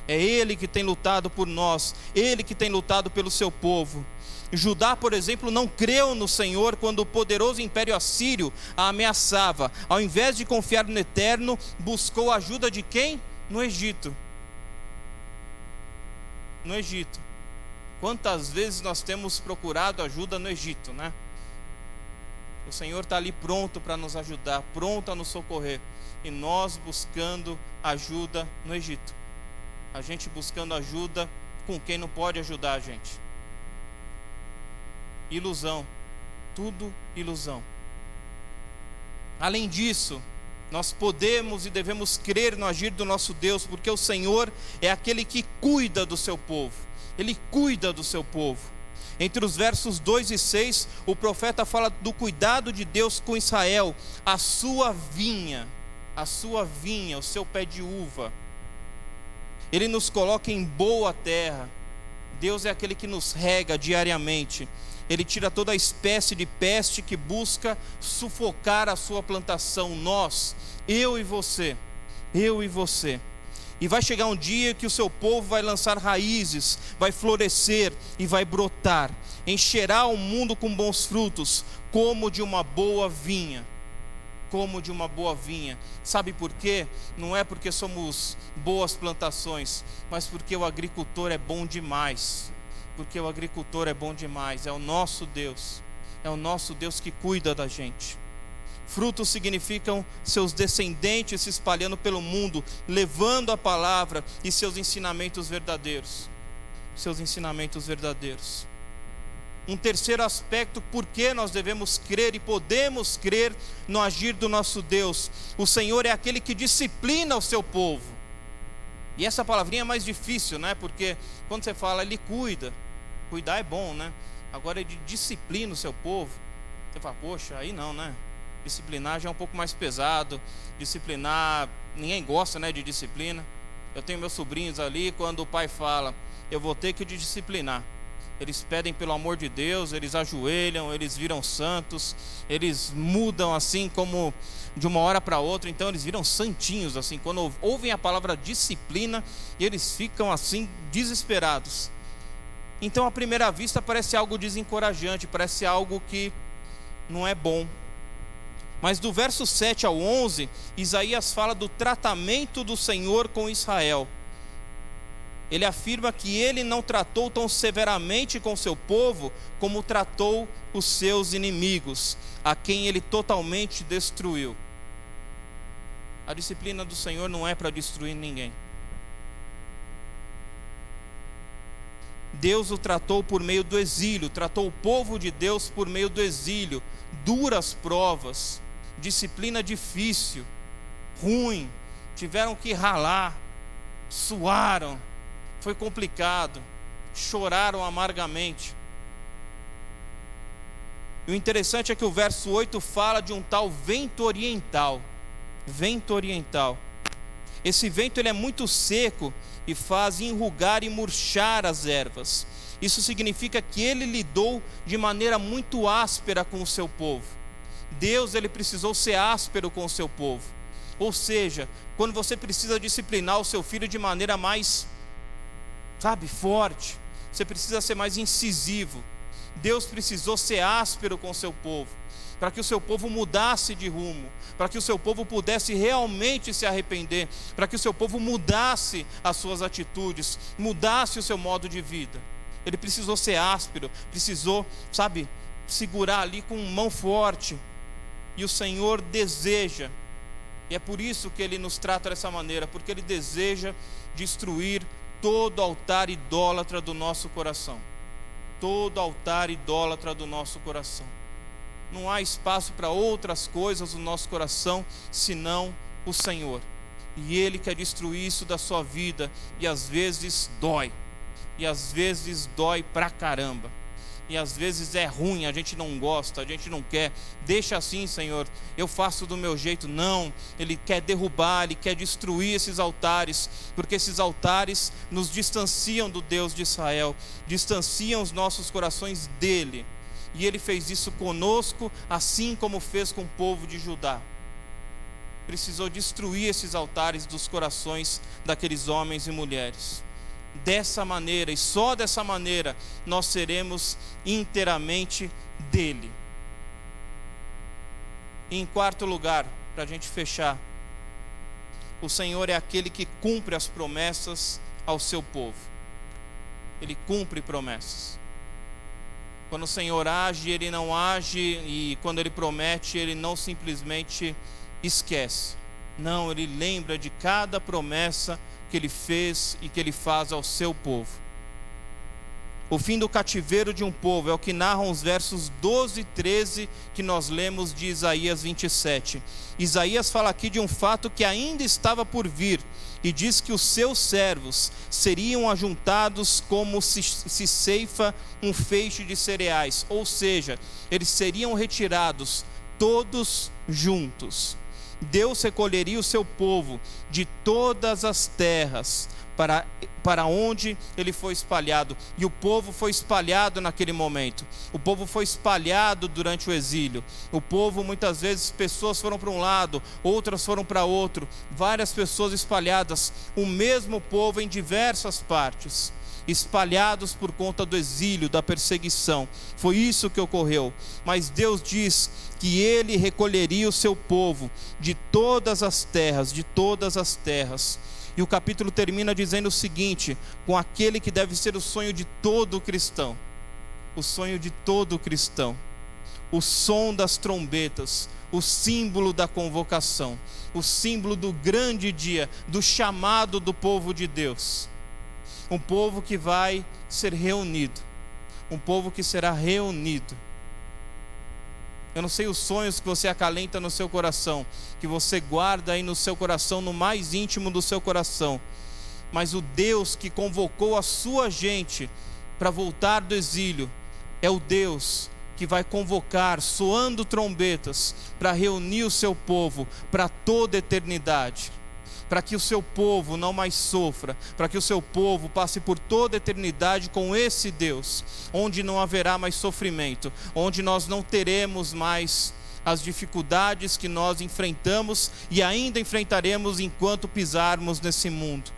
É Ele que tem lutado por nós, Ele que tem lutado pelo seu povo. Judá, por exemplo, não creu no Senhor quando o poderoso império assírio a ameaçava. Ao invés de confiar no Eterno, buscou a ajuda de quem? No Egito. No Egito. Quantas vezes nós temos procurado ajuda no Egito, né? O Senhor está ali pronto para nos ajudar, pronto a nos socorrer. E nós buscando ajuda no Egito. A gente buscando ajuda com quem não pode ajudar a gente. Ilusão. Tudo ilusão. Além disso, nós podemos e devemos crer no agir do nosso Deus, porque o Senhor é aquele que cuida do seu povo. Ele cuida do seu povo. Entre os versos 2 e 6, o profeta fala do cuidado de Deus com Israel, a sua vinha, o seu pé de uva. Ele nos coloca em boa terra. Deus é aquele que nos rega diariamente. Ele tira toda a espécie de peste que busca sufocar a sua plantação. Nós, eu e você. E vai chegar um dia que o seu povo vai lançar raízes, vai florescer e vai brotar. Encherá o mundo com bons frutos, como de uma boa vinha. Como de uma boa vinha. Sabe por quê? Não é porque somos boas plantações, mas porque o agricultor é bom demais. Porque o agricultor é bom demais. É o nosso Deus. É o nosso Deus que cuida da gente. Frutos significam seus descendentes se espalhando pelo mundo, levando a palavra e seus ensinamentos verdadeiros. Seus ensinamentos verdadeiros. Um terceiro aspecto, por que nós devemos crer e podemos crer no agir do nosso Deus. O Senhor é aquele que disciplina o seu povo. E essa palavrinha é mais difícil, né? Porque quando você fala, Ele cuida. Cuidar é bom, né? Agora Ele disciplina o seu povo. Você fala, poxa, aí não, né? Disciplinar já é um pouco mais pesado. Disciplinar, ninguém gosta, né, de disciplina. Eu tenho meus sobrinhos ali, quando o pai fala, eu vou ter que te disciplinar, eles pedem pelo amor de Deus, eles ajoelham, eles viram santos, eles mudam assim como de uma hora para outra, então eles viram santinhos assim, quando ouvem a palavra disciplina, e eles ficam assim desesperados. Então à primeira vista parece algo desencorajante, parece algo que não é bom. Mas do verso 7 ao 11, Isaías fala do tratamento do Senhor com Israel. Ele afirma que ele não tratou tão severamente com seu povo como tratou os seus inimigos, a quem ele totalmente destruiu. A disciplina do Senhor não é para destruir ninguém. Deus o tratou por meio do exílio, tratou o povo de Deus por meio do exílio, duras provas, disciplina difícil, ruim, tiveram que ralar, suaram, foi complicado, choraram amargamente. E o interessante é que o verso 8 fala de um tal vento oriental. Vento oriental. Esse vento ele é muito seco e faz enrugar e murchar as ervas. Isso significa que ele lidou de maneira muito áspera com o seu povo. Deus ele precisou ser áspero com o seu povo. Ou seja, quando você precisa disciplinar o seu filho de maneira mais, forte, você precisa ser mais incisivo. Deus precisou ser áspero com o seu povo, para que o seu povo mudasse de rumo, para que o seu povo pudesse realmente se arrepender, para que o seu povo mudasse as suas atitudes, mudasse o seu modo de vida. Ele precisou ser áspero, precisou, segurar ali com mão forte. E o Senhor deseja, e é por isso que Ele nos trata dessa maneira, porque Ele deseja destruir todo altar idólatra do nosso coração. Todo altar idólatra do nosso coração. Não há espaço para outras coisas no nosso coração, senão o Senhor. E Ele quer destruir isso da sua vida, e às vezes dói. E às vezes dói pra caramba. E às vezes é ruim, a gente não gosta, a gente não quer. Deixa assim, Senhor, eu faço do meu jeito. Não, Ele quer derrubar, Ele quer destruir esses altares, porque esses altares nos distanciam do Deus de Israel, distanciam os nossos corações dEle. E Ele fez isso conosco, assim como fez com o povo de Judá. Precisou destruir esses altares dos corações daqueles homens e mulheres. Dessa maneira, e só dessa maneira, nós seremos inteiramente dele. E em quarto lugar, para a gente fechar, o Senhor é aquele que cumpre as promessas ao seu povo. Ele cumpre promessas. Quando o Senhor age, Ele não age, e quando Ele promete, Ele não simplesmente esquece. Não, Ele lembra de cada promessa que Ele fez e que Ele faz ao seu povo. O fim do cativeiro de um povo é o que narram os versos 12 e 13 que nós lemos de Isaías 27. Isaías fala aqui de um fato que ainda estava por vir, e diz que os seus servos seriam ajuntados como se ceifa um feixe de cereais, ou seja, eles seriam retirados todos juntos. Deus recolheria o seu povo de todas as terras para onde ele foi espalhado. E o povo foi espalhado naquele momento. O povo foi espalhado durante o exílio. O povo, muitas vezes, pessoas foram para um lado, outras foram para outro. Várias pessoas espalhadas. O mesmo povo em diversas partes, espalhados por conta do exílio, da perseguição. Foi isso que ocorreu. Mas Deus diz que Ele recolheria o seu povo de todas as terras, de todas as terras. E o capítulo termina dizendo o seguinte, com aquele que deve ser o sonho de todo cristão. O sonho de todo cristão. O som das trombetas, o símbolo da convocação, o símbolo do grande dia, do chamado do povo de Deus. Um povo que vai ser reunido, um povo que será reunido. Eu não sei os sonhos que você acalenta no seu coração, que você guarda aí no seu coração, no mais íntimo do seu coração, mas o Deus que convocou a sua gente para voltar do exílio é o Deus que vai convocar, soando trombetas, para reunir o seu povo para toda a eternidade, para que o seu povo não mais sofra, para que o seu povo passe por toda a eternidade com esse Deus, onde não haverá mais sofrimento, onde nós não teremos mais as dificuldades que nós enfrentamos e ainda enfrentaremos enquanto pisarmos nesse mundo.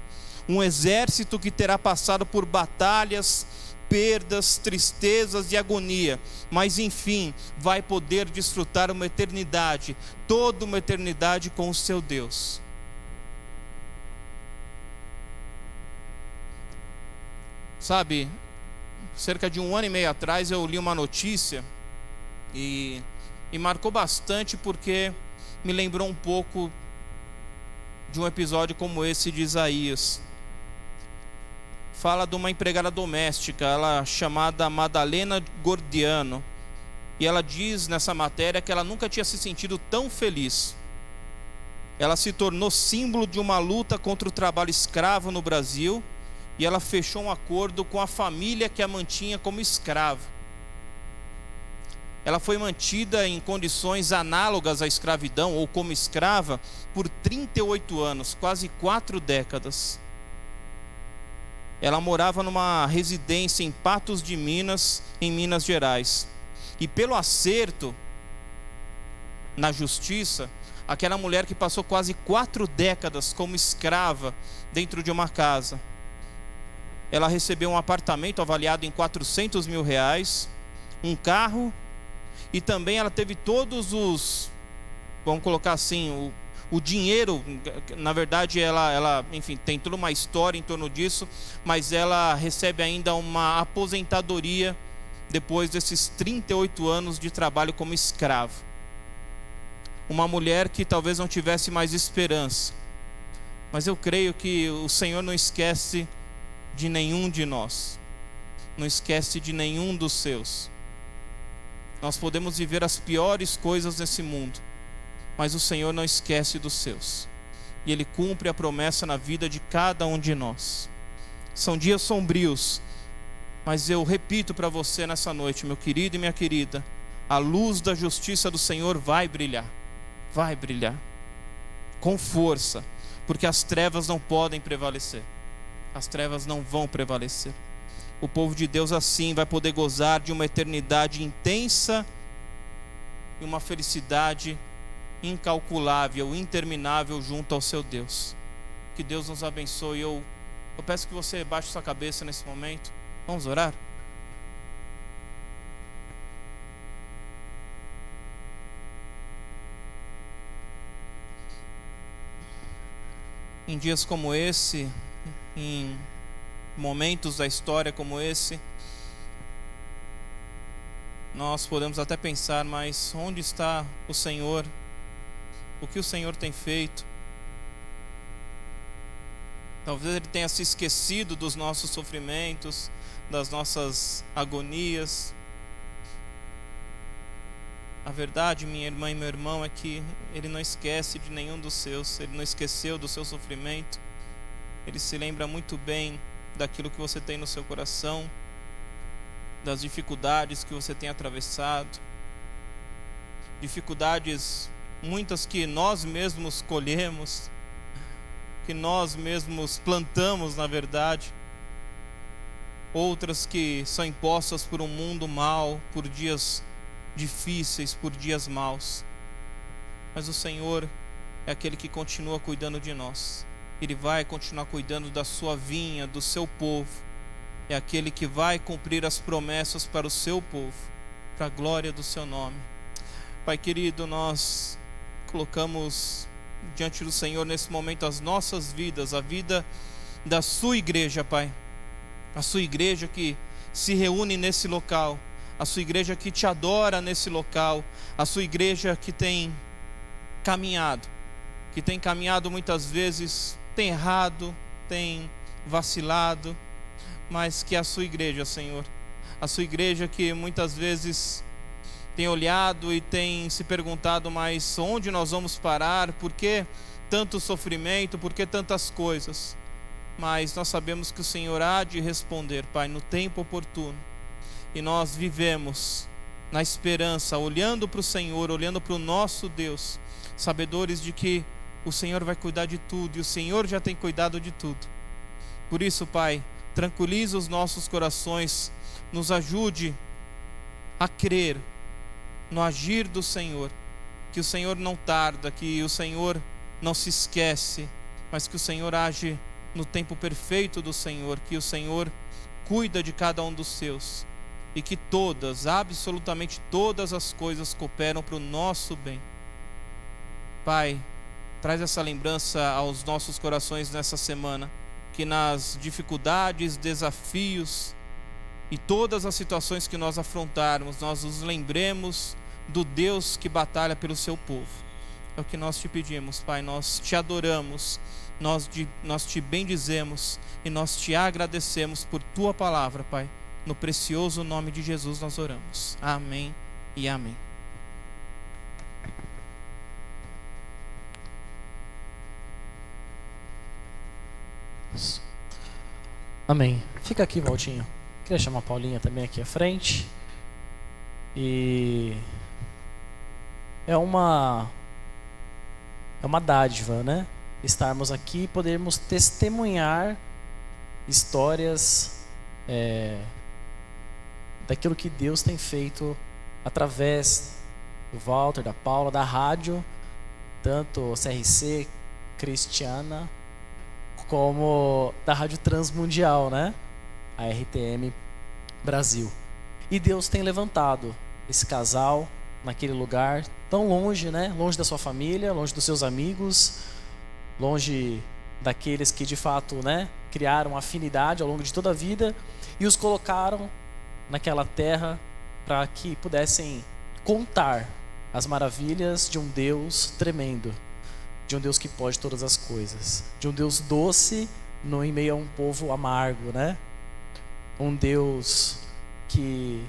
Um exército que terá passado por batalhas, perdas, tristezas e agonia, mas enfim vai poder desfrutar uma eternidade, toda uma eternidade com o seu Deus. Sabe, cerca de 1 ano e meio atrás eu li uma notícia e marcou bastante, porque me lembrou um pouco de um episódio como esse de Isaías. Fala de uma empregada doméstica, ela chamada Madalena Gordiano, e ela diz nessa matéria que ela nunca tinha se sentido tão feliz. Ela se tornou símbolo de uma luta contra o trabalho escravo no Brasil, e ela fechou um acordo com a família que a mantinha como escrava. Ela foi mantida em condições análogas à escravidão, ou como escrava, por 38 anos, quase 4 décadas. Ela morava numa residência em Patos de Minas, em Minas Gerais. E pelo acerto na justiça, aquela mulher que passou quase 4 décadas como escrava dentro de uma casa, ela recebeu um apartamento avaliado em R$400 mil, um carro, e também ela teve todos os, vamos colocar assim, o dinheiro. Na verdade ela, enfim, tem toda uma história em torno disso, mas ela recebe ainda uma aposentadoria depois desses 38 anos de trabalho como escravo. Uma mulher que talvez não tivesse mais esperança, mas eu creio que o Senhor não esquece de nenhum de nós, não esquece de nenhum dos seus. Nós podemos viver as piores coisas nesse mundo, mas o Senhor não esquece dos seus, e Ele cumpre a promessa na vida de cada um de nós. São dias sombrios, mas eu repito para você nessa noite, meu querido e minha querida, a luz da justiça do Senhor vai brilhar, com força, porque as trevas não podem prevalecer, as trevas não vão prevalecer. O povo de Deus assim vai poder gozar de uma eternidade intensa e uma felicidade incalculável, interminável junto ao seu Deus. Que Deus nos abençoe. Eu peço que você baixe sua cabeça nesse momento. Vamos orar? Em dias como esse, em momentos da história como esse, nós podemos até pensar, mas onde está o Senhor? O que o Senhor tem feito? Talvez Ele tenha se esquecido dos nossos sofrimentos, das nossas agonias. A verdade, minha irmã e meu irmão, é que Ele não esquece de nenhum dos seus. Ele não esqueceu do seu sofrimento. Ele se lembra muito bem daquilo que você tem no seu coração, das dificuldades que você tem atravessado, dificuldades muitas que nós mesmos colhemos, que nós mesmos plantamos, na verdade, outras que são impostas por um mundo mau, por dias difíceis, por dias maus. Mas o Senhor é aquele que continua cuidando de nós. Ele vai continuar cuidando da sua vinha, do seu povo. É aquele que vai cumprir as promessas para o seu povo, para a glória do seu nome. Pai querido, nós colocamos diante do Senhor nesse momento as nossas vidas, a vida da sua igreja, Pai. A sua igreja que se reúne nesse local, a sua igreja que te adora nesse local, a sua igreja que tem caminhado, muitas vezes, tem errado, tem vacilado, mas que a sua igreja, Senhor, a sua igreja que muitas vezes tem olhado e tem se perguntado, mas onde nós vamos parar? Por que tanto sofrimento? Por que tantas coisas? Mas nós sabemos que o Senhor há de responder, Pai, no tempo oportuno. E nós vivemos na esperança, olhando para o Senhor, olhando para o nosso Deus, sabedores de que o Senhor vai cuidar de tudo, e o Senhor já tem cuidado de tudo. Por isso, Pai, tranquiliza os nossos corações, nos ajude a crer no agir do Senhor, que o Senhor não tarda, que o Senhor não se esquece, mas que o Senhor age no tempo perfeito do Senhor, que o Senhor cuida de cada um dos seus, e que todas, absolutamente todas as coisas cooperam para o nosso bem. Pai, traz essa lembrança aos nossos corações nessa semana, que nas dificuldades, desafios e todas as situações que nós afrontarmos, nós nos lembremos do Deus que batalha pelo seu povo. É o que nós te pedimos, Pai. Nós te adoramos, nós te bendizemos e nós te agradecemos por tua palavra, Pai. No precioso nome de Jesus nós oramos. Amém e amém. Amém. Fica aqui, Valtinho. Queria chamar a Paulinha também aqui à frente. E é uma dádiva, né? Estarmos aqui e podermos testemunhar histórias daquilo que Deus tem feito através do Walter, da Paula, da rádio, tanto CRC Cristiana, como da Rádio Transmundial, né? A RTM Brasil. E Deus tem levantado esse casal naquele lugar tão longe, né? Longe da sua família, longe dos seus amigos, longe daqueles que de fato, né, criaram afinidade ao longo de toda a vida e os colocaram naquela terra para que pudessem contar as maravilhas de um Deus tremendo, de um Deus que pode todas as coisas, de um Deus doce em meio a um povo amargo, né? Um Deus que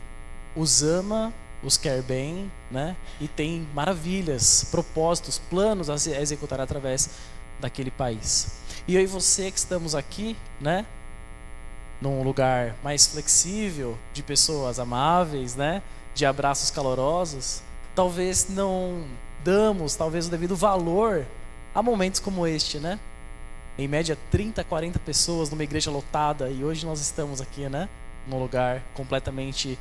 os ama, os quer bem, né? E tem maravilhas, propósitos, planos a executar através daquele país. E eu e você que estamos aqui, né? Num lugar mais flexível, de pessoas amáveis, né? De abraços calorosos, talvez não damos, talvez o devido valor a momentos como este, né? Em média 30, 40 pessoas numa igreja lotada, e hoje nós estamos aqui, né? Num lugar completamente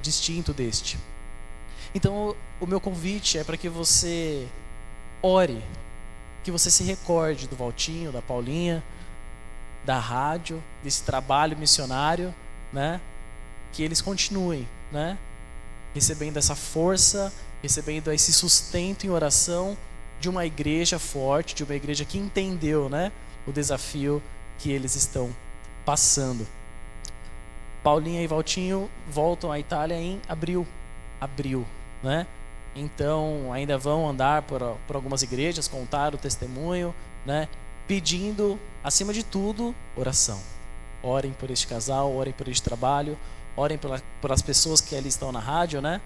distinto deste. Então o meu convite é para que você ore, que você se recorde do Valtinho, da Paulinha, da rádio, desse trabalho missionário, né? Que eles continuem, né? Recebendo essa força, recebendo esse sustento em oração de uma igreja forte, de uma igreja que entendeu, né, o desafio que eles estão passando. Paulinha e Valtinho voltam à Itália em abril, né? Então ainda vão andar por algumas igrejas, contar o testemunho, né? Pedindo, acima de tudo, oração. Orem por este casal, orem por este trabalho, orem pelas pessoas que ali estão na rádio, né?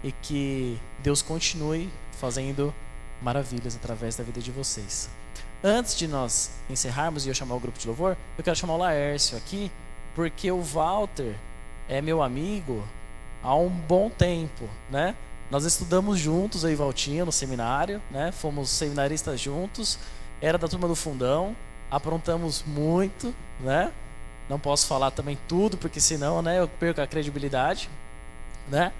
E que Deus continue fazendo maravilhas através da vida de vocês. Antes de nós encerrarmos e eu chamar o grupo de louvor, eu quero chamar o Laércio aqui, porque o Walter é meu amigo há um bom tempo, né? Nós estudamos juntos, eu e Valtinho, no seminário, né? Fomos seminaristas juntos, era da turma do fundão, aprontamos muito, né? Não posso falar também tudo, porque senão, né, eu perco a credibilidade, né?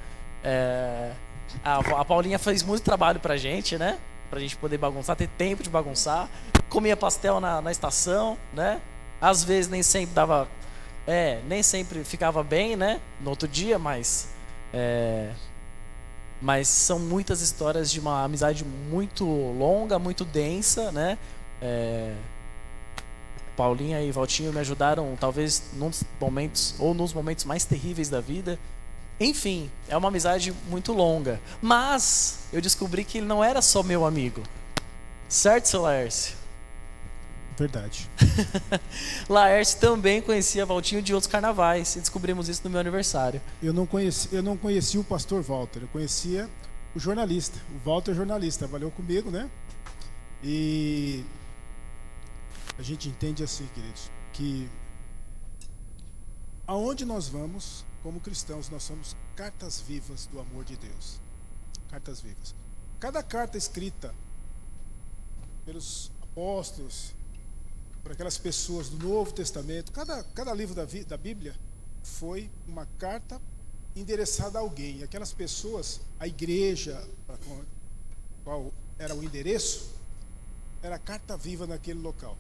A Paulinha fez muito trabalho pra gente, né? Pra gente poder bagunçar, ter tempo de bagunçar. Comia pastel na estação, né? Às vezes nem sempre dava, nem sempre ficava bem, né? No outro dia, mas são muitas histórias de uma amizade muito longa, muito densa, né? Paulinha e Valtinho me ajudaram, talvez nos momentos mais terríveis da vida. Enfim, é uma amizade muito longa. Mas eu descobri que ele não era só meu amigo, Certo, seu Laércio? Verdade. Laércio também conhecia Valtinho de outros carnavais, e descobrimos isso no meu aniversário. Eu não conhecia o pastor Walter, eu conhecia o jornalista. O Walter é jornalista, trabalhou comigo, né? E a gente entende assim, queridos, que aonde nós vamos, como cristãos, nós somos cartas vivas do amor de Deus. Cartas vivas. Cada carta escrita pelos apóstolos, por aquelas pessoas do Novo Testamento, cada livro da Bíblia foi uma carta endereçada a alguém. E aquelas pessoas, a igreja, qual era o endereço, era a carta viva naquele local.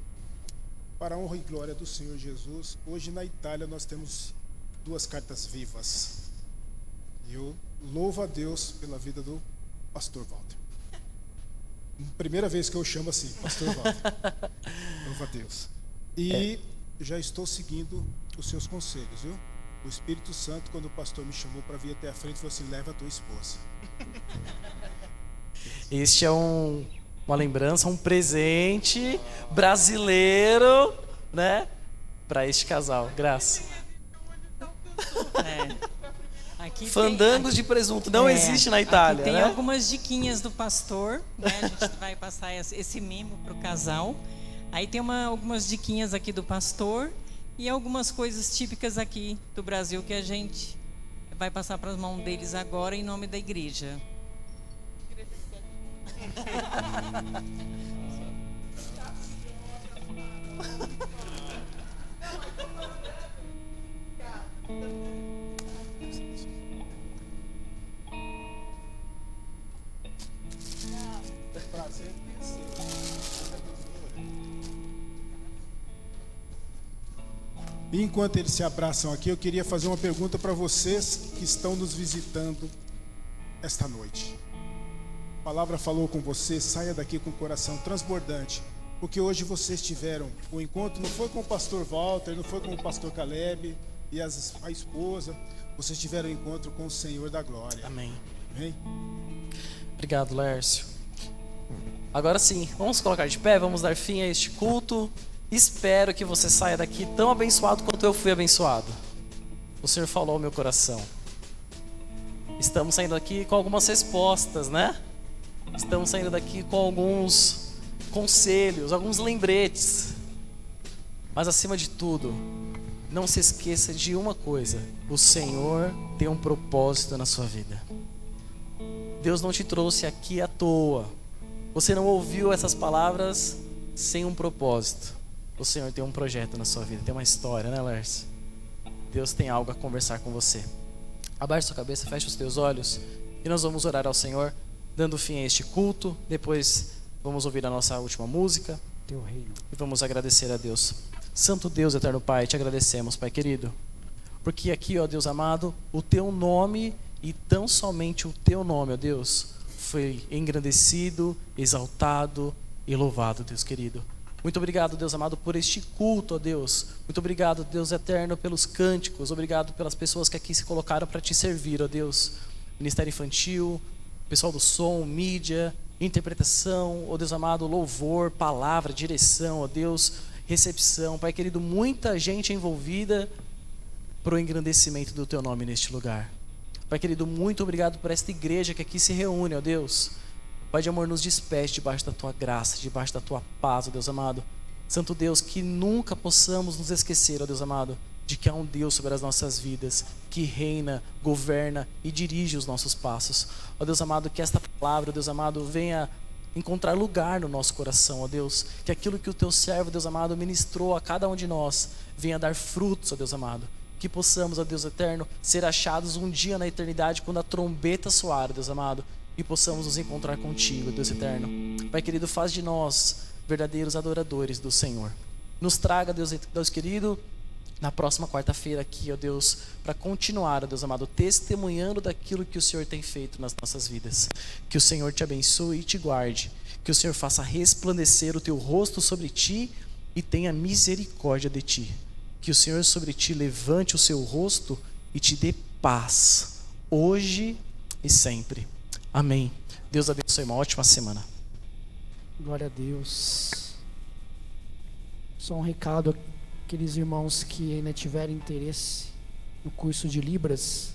Para a honra e glória do Senhor Jesus, hoje na Itália nós temos 2 cartas vivas. E eu louvo a Deus pela vida do pastor Walter. Primeira vez que eu chamo assim, pastor Walter. Louvo a Deus. E já estou seguindo os seus conselhos, viu? O Espírito Santo, quando o pastor me chamou para vir até a frente, falou assim: leva a tua esposa. Este é uma lembrança, um presente brasileiro, né? Para este casal. Graça. Aqui Fandangos de presunto não existe na Itália, aqui tem né? algumas diquinhas do pastor, né? A gente vai passar esse mimo para o casal. Aí tem algumas diquinhas aqui do pastor e algumas coisas típicas aqui do Brasil que a gente vai passar para as mãos deles agora em nome da igreja. E enquanto eles se abraçam aqui, eu queria fazer uma pergunta para vocês que estão nos visitando esta noite. A palavra falou com você, saia daqui com o coração transbordante, porque hoje vocês tiveram o encontro, não foi com o pastor Walter, não foi com o pastor Caleb e a esposa, vocês tiveram o encontro com o Senhor da Glória. Amém. Amém? Obrigado, Lércio. Agora sim, vamos colocar de pé, vamos dar fim a este culto. Espero que você saia daqui tão abençoado quanto eu fui abençoado. O Senhor falou ao meu coração. Estamos saindo daqui com algumas respostas, né? Estamos saindo daqui com alguns conselhos, alguns lembretes. Mas acima de tudo, não se esqueça de uma coisa: o Senhor tem um propósito na sua vida. Deus não te trouxe aqui à toa. Você não ouviu essas palavras sem um propósito. O Senhor tem um projeto na sua vida, tem uma história, né, Lércio? Deus tem algo a conversar com você. Abaixe sua cabeça, feche os teus olhos e nós vamos orar ao Senhor, dando fim a este culto. Depois vamos ouvir a nossa última música Teu reino. e vamos agradecer a Deus. Santo Deus, eterno Pai, te agradecemos, Pai querido, porque aqui, ó Deus amado, o teu nome e tão somente o teu nome, ó Deus, foi engrandecido, exaltado e louvado, Deus querido. Muito obrigado, Deus amado, por este culto, ó Deus. Muito obrigado, Deus eterno, pelos cânticos. Obrigado pelas pessoas que aqui se colocaram para te servir, ó Deus. Ministério infantil, pessoal do som, mídia, interpretação, ó Deus amado, louvor, palavra, direção, ó Deus, recepção. Pai querido, muita gente envolvida para o engrandecimento do teu nome neste lugar. Pai querido, muito obrigado por esta igreja que aqui se reúne, ó Deus. Pai de amor, nos despede debaixo da tua graça, debaixo da tua paz, ó Deus amado. Santo Deus, que nunca possamos nos esquecer, ó Deus amado, de que há um Deus sobre as nossas vidas, que reina, governa e dirige os nossos passos. Ó Deus amado, que esta palavra, ó Deus amado, venha encontrar lugar no nosso coração, ó Deus. Que aquilo que o teu servo, Deus amado, ministrou a cada um de nós, venha dar frutos, ó Deus amado. Que possamos, ó Deus eterno, ser achados um dia na eternidade, quando a trombeta soar, ó Deus amado, e possamos nos encontrar contigo, Deus eterno. Pai querido, faz de nós verdadeiros adoradores do Senhor. Nos traga, Deus querido, na próxima quarta-feira aqui, ó Deus, para continuar, ó Deus amado, testemunhando daquilo que o Senhor tem feito nas nossas vidas. Que o Senhor te abençoe e te guarde. Que o Senhor faça resplandecer o teu rosto sobre ti e tenha misericórdia de ti. Que o Senhor sobre ti levante o seu rosto e te dê paz, hoje e sempre. Amém. Deus abençoe, uma ótima semana. Glória a Deus. Só um recado àqueles irmãos que ainda tiverem interesse no curso de Libras,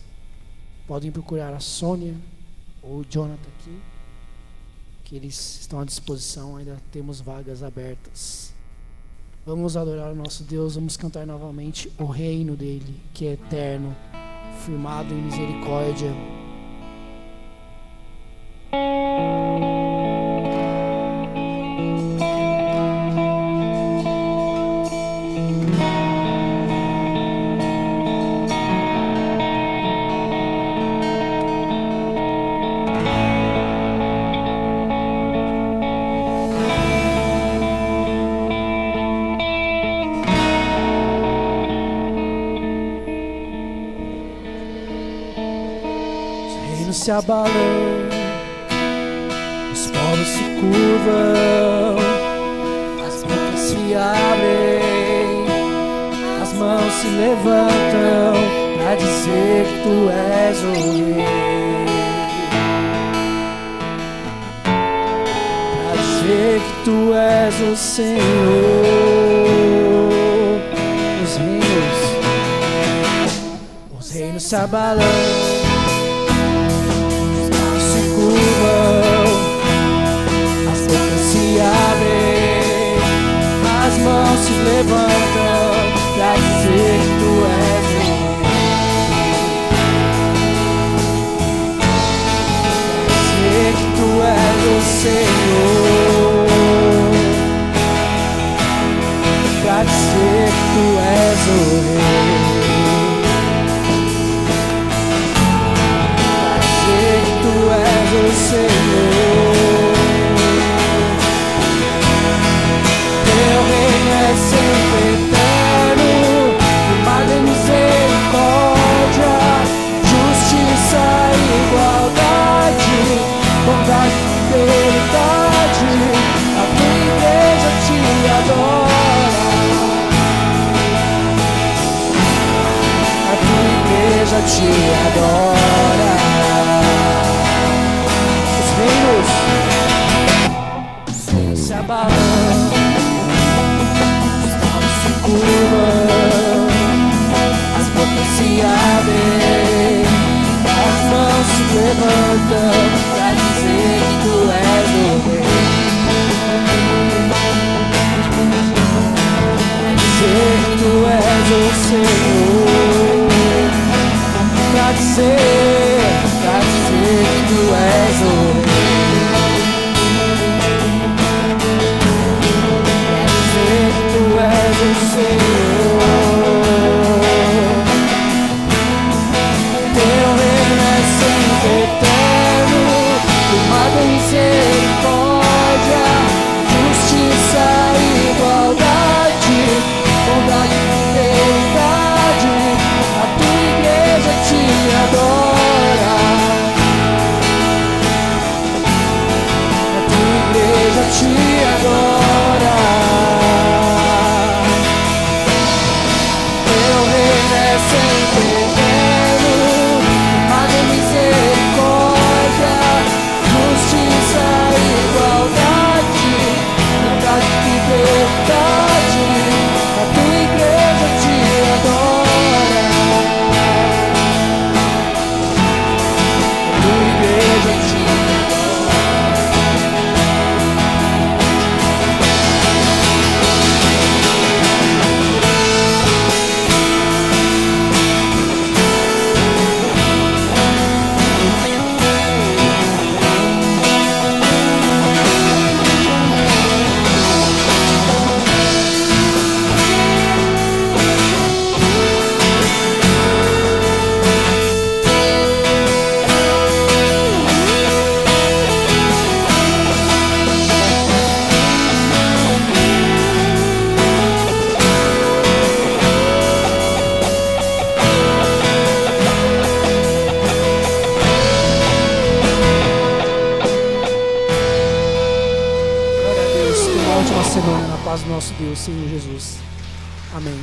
podem procurar a Sônia ou o Jonathan aqui, que eles estão à disposição, ainda temos vagas abertas. Vamos adorar o nosso Deus, vamos cantar novamente o reino dele, que é eterno, firmado em misericórdia. Se abalam, os povos se curvam, as bocas se abrem, as mãos se levantam para dizer que tu és o rei, para dizer que tu és o Senhor. Os reinos se abalam, as bocas se abrem, as mãos se levantam para dizer que tu és o rei, para dizer que tu és o Senhor, para dizer que tu és o rei. Tu és o Senhor, teu reino é sempre eterno, firmado em misericórdia, justiça e igualdade, bondade e fidelidade. A tua igreja te adora, a tua igreja te adora. Se abalam, os povos se curvam, as bocas se abrem, as mãos se levantam para dizer que tu és o rei, para dizer que tu és o Senhor, para dizer que tu és o rei. Tu és o Senhor, teu reino é sempre eterno, firmado em misericórdia, justiça e igualdade, bondade e fidelidade. A tua igreja te adora, a tua igreja te adora. Sempre eterno, firmado em misericórdia, justiça e igualdade, bondade e fidelidade. A tua igreja te adora, a tua igreja te semana na paz do nosso Deus, Senhor Jesus. Amém.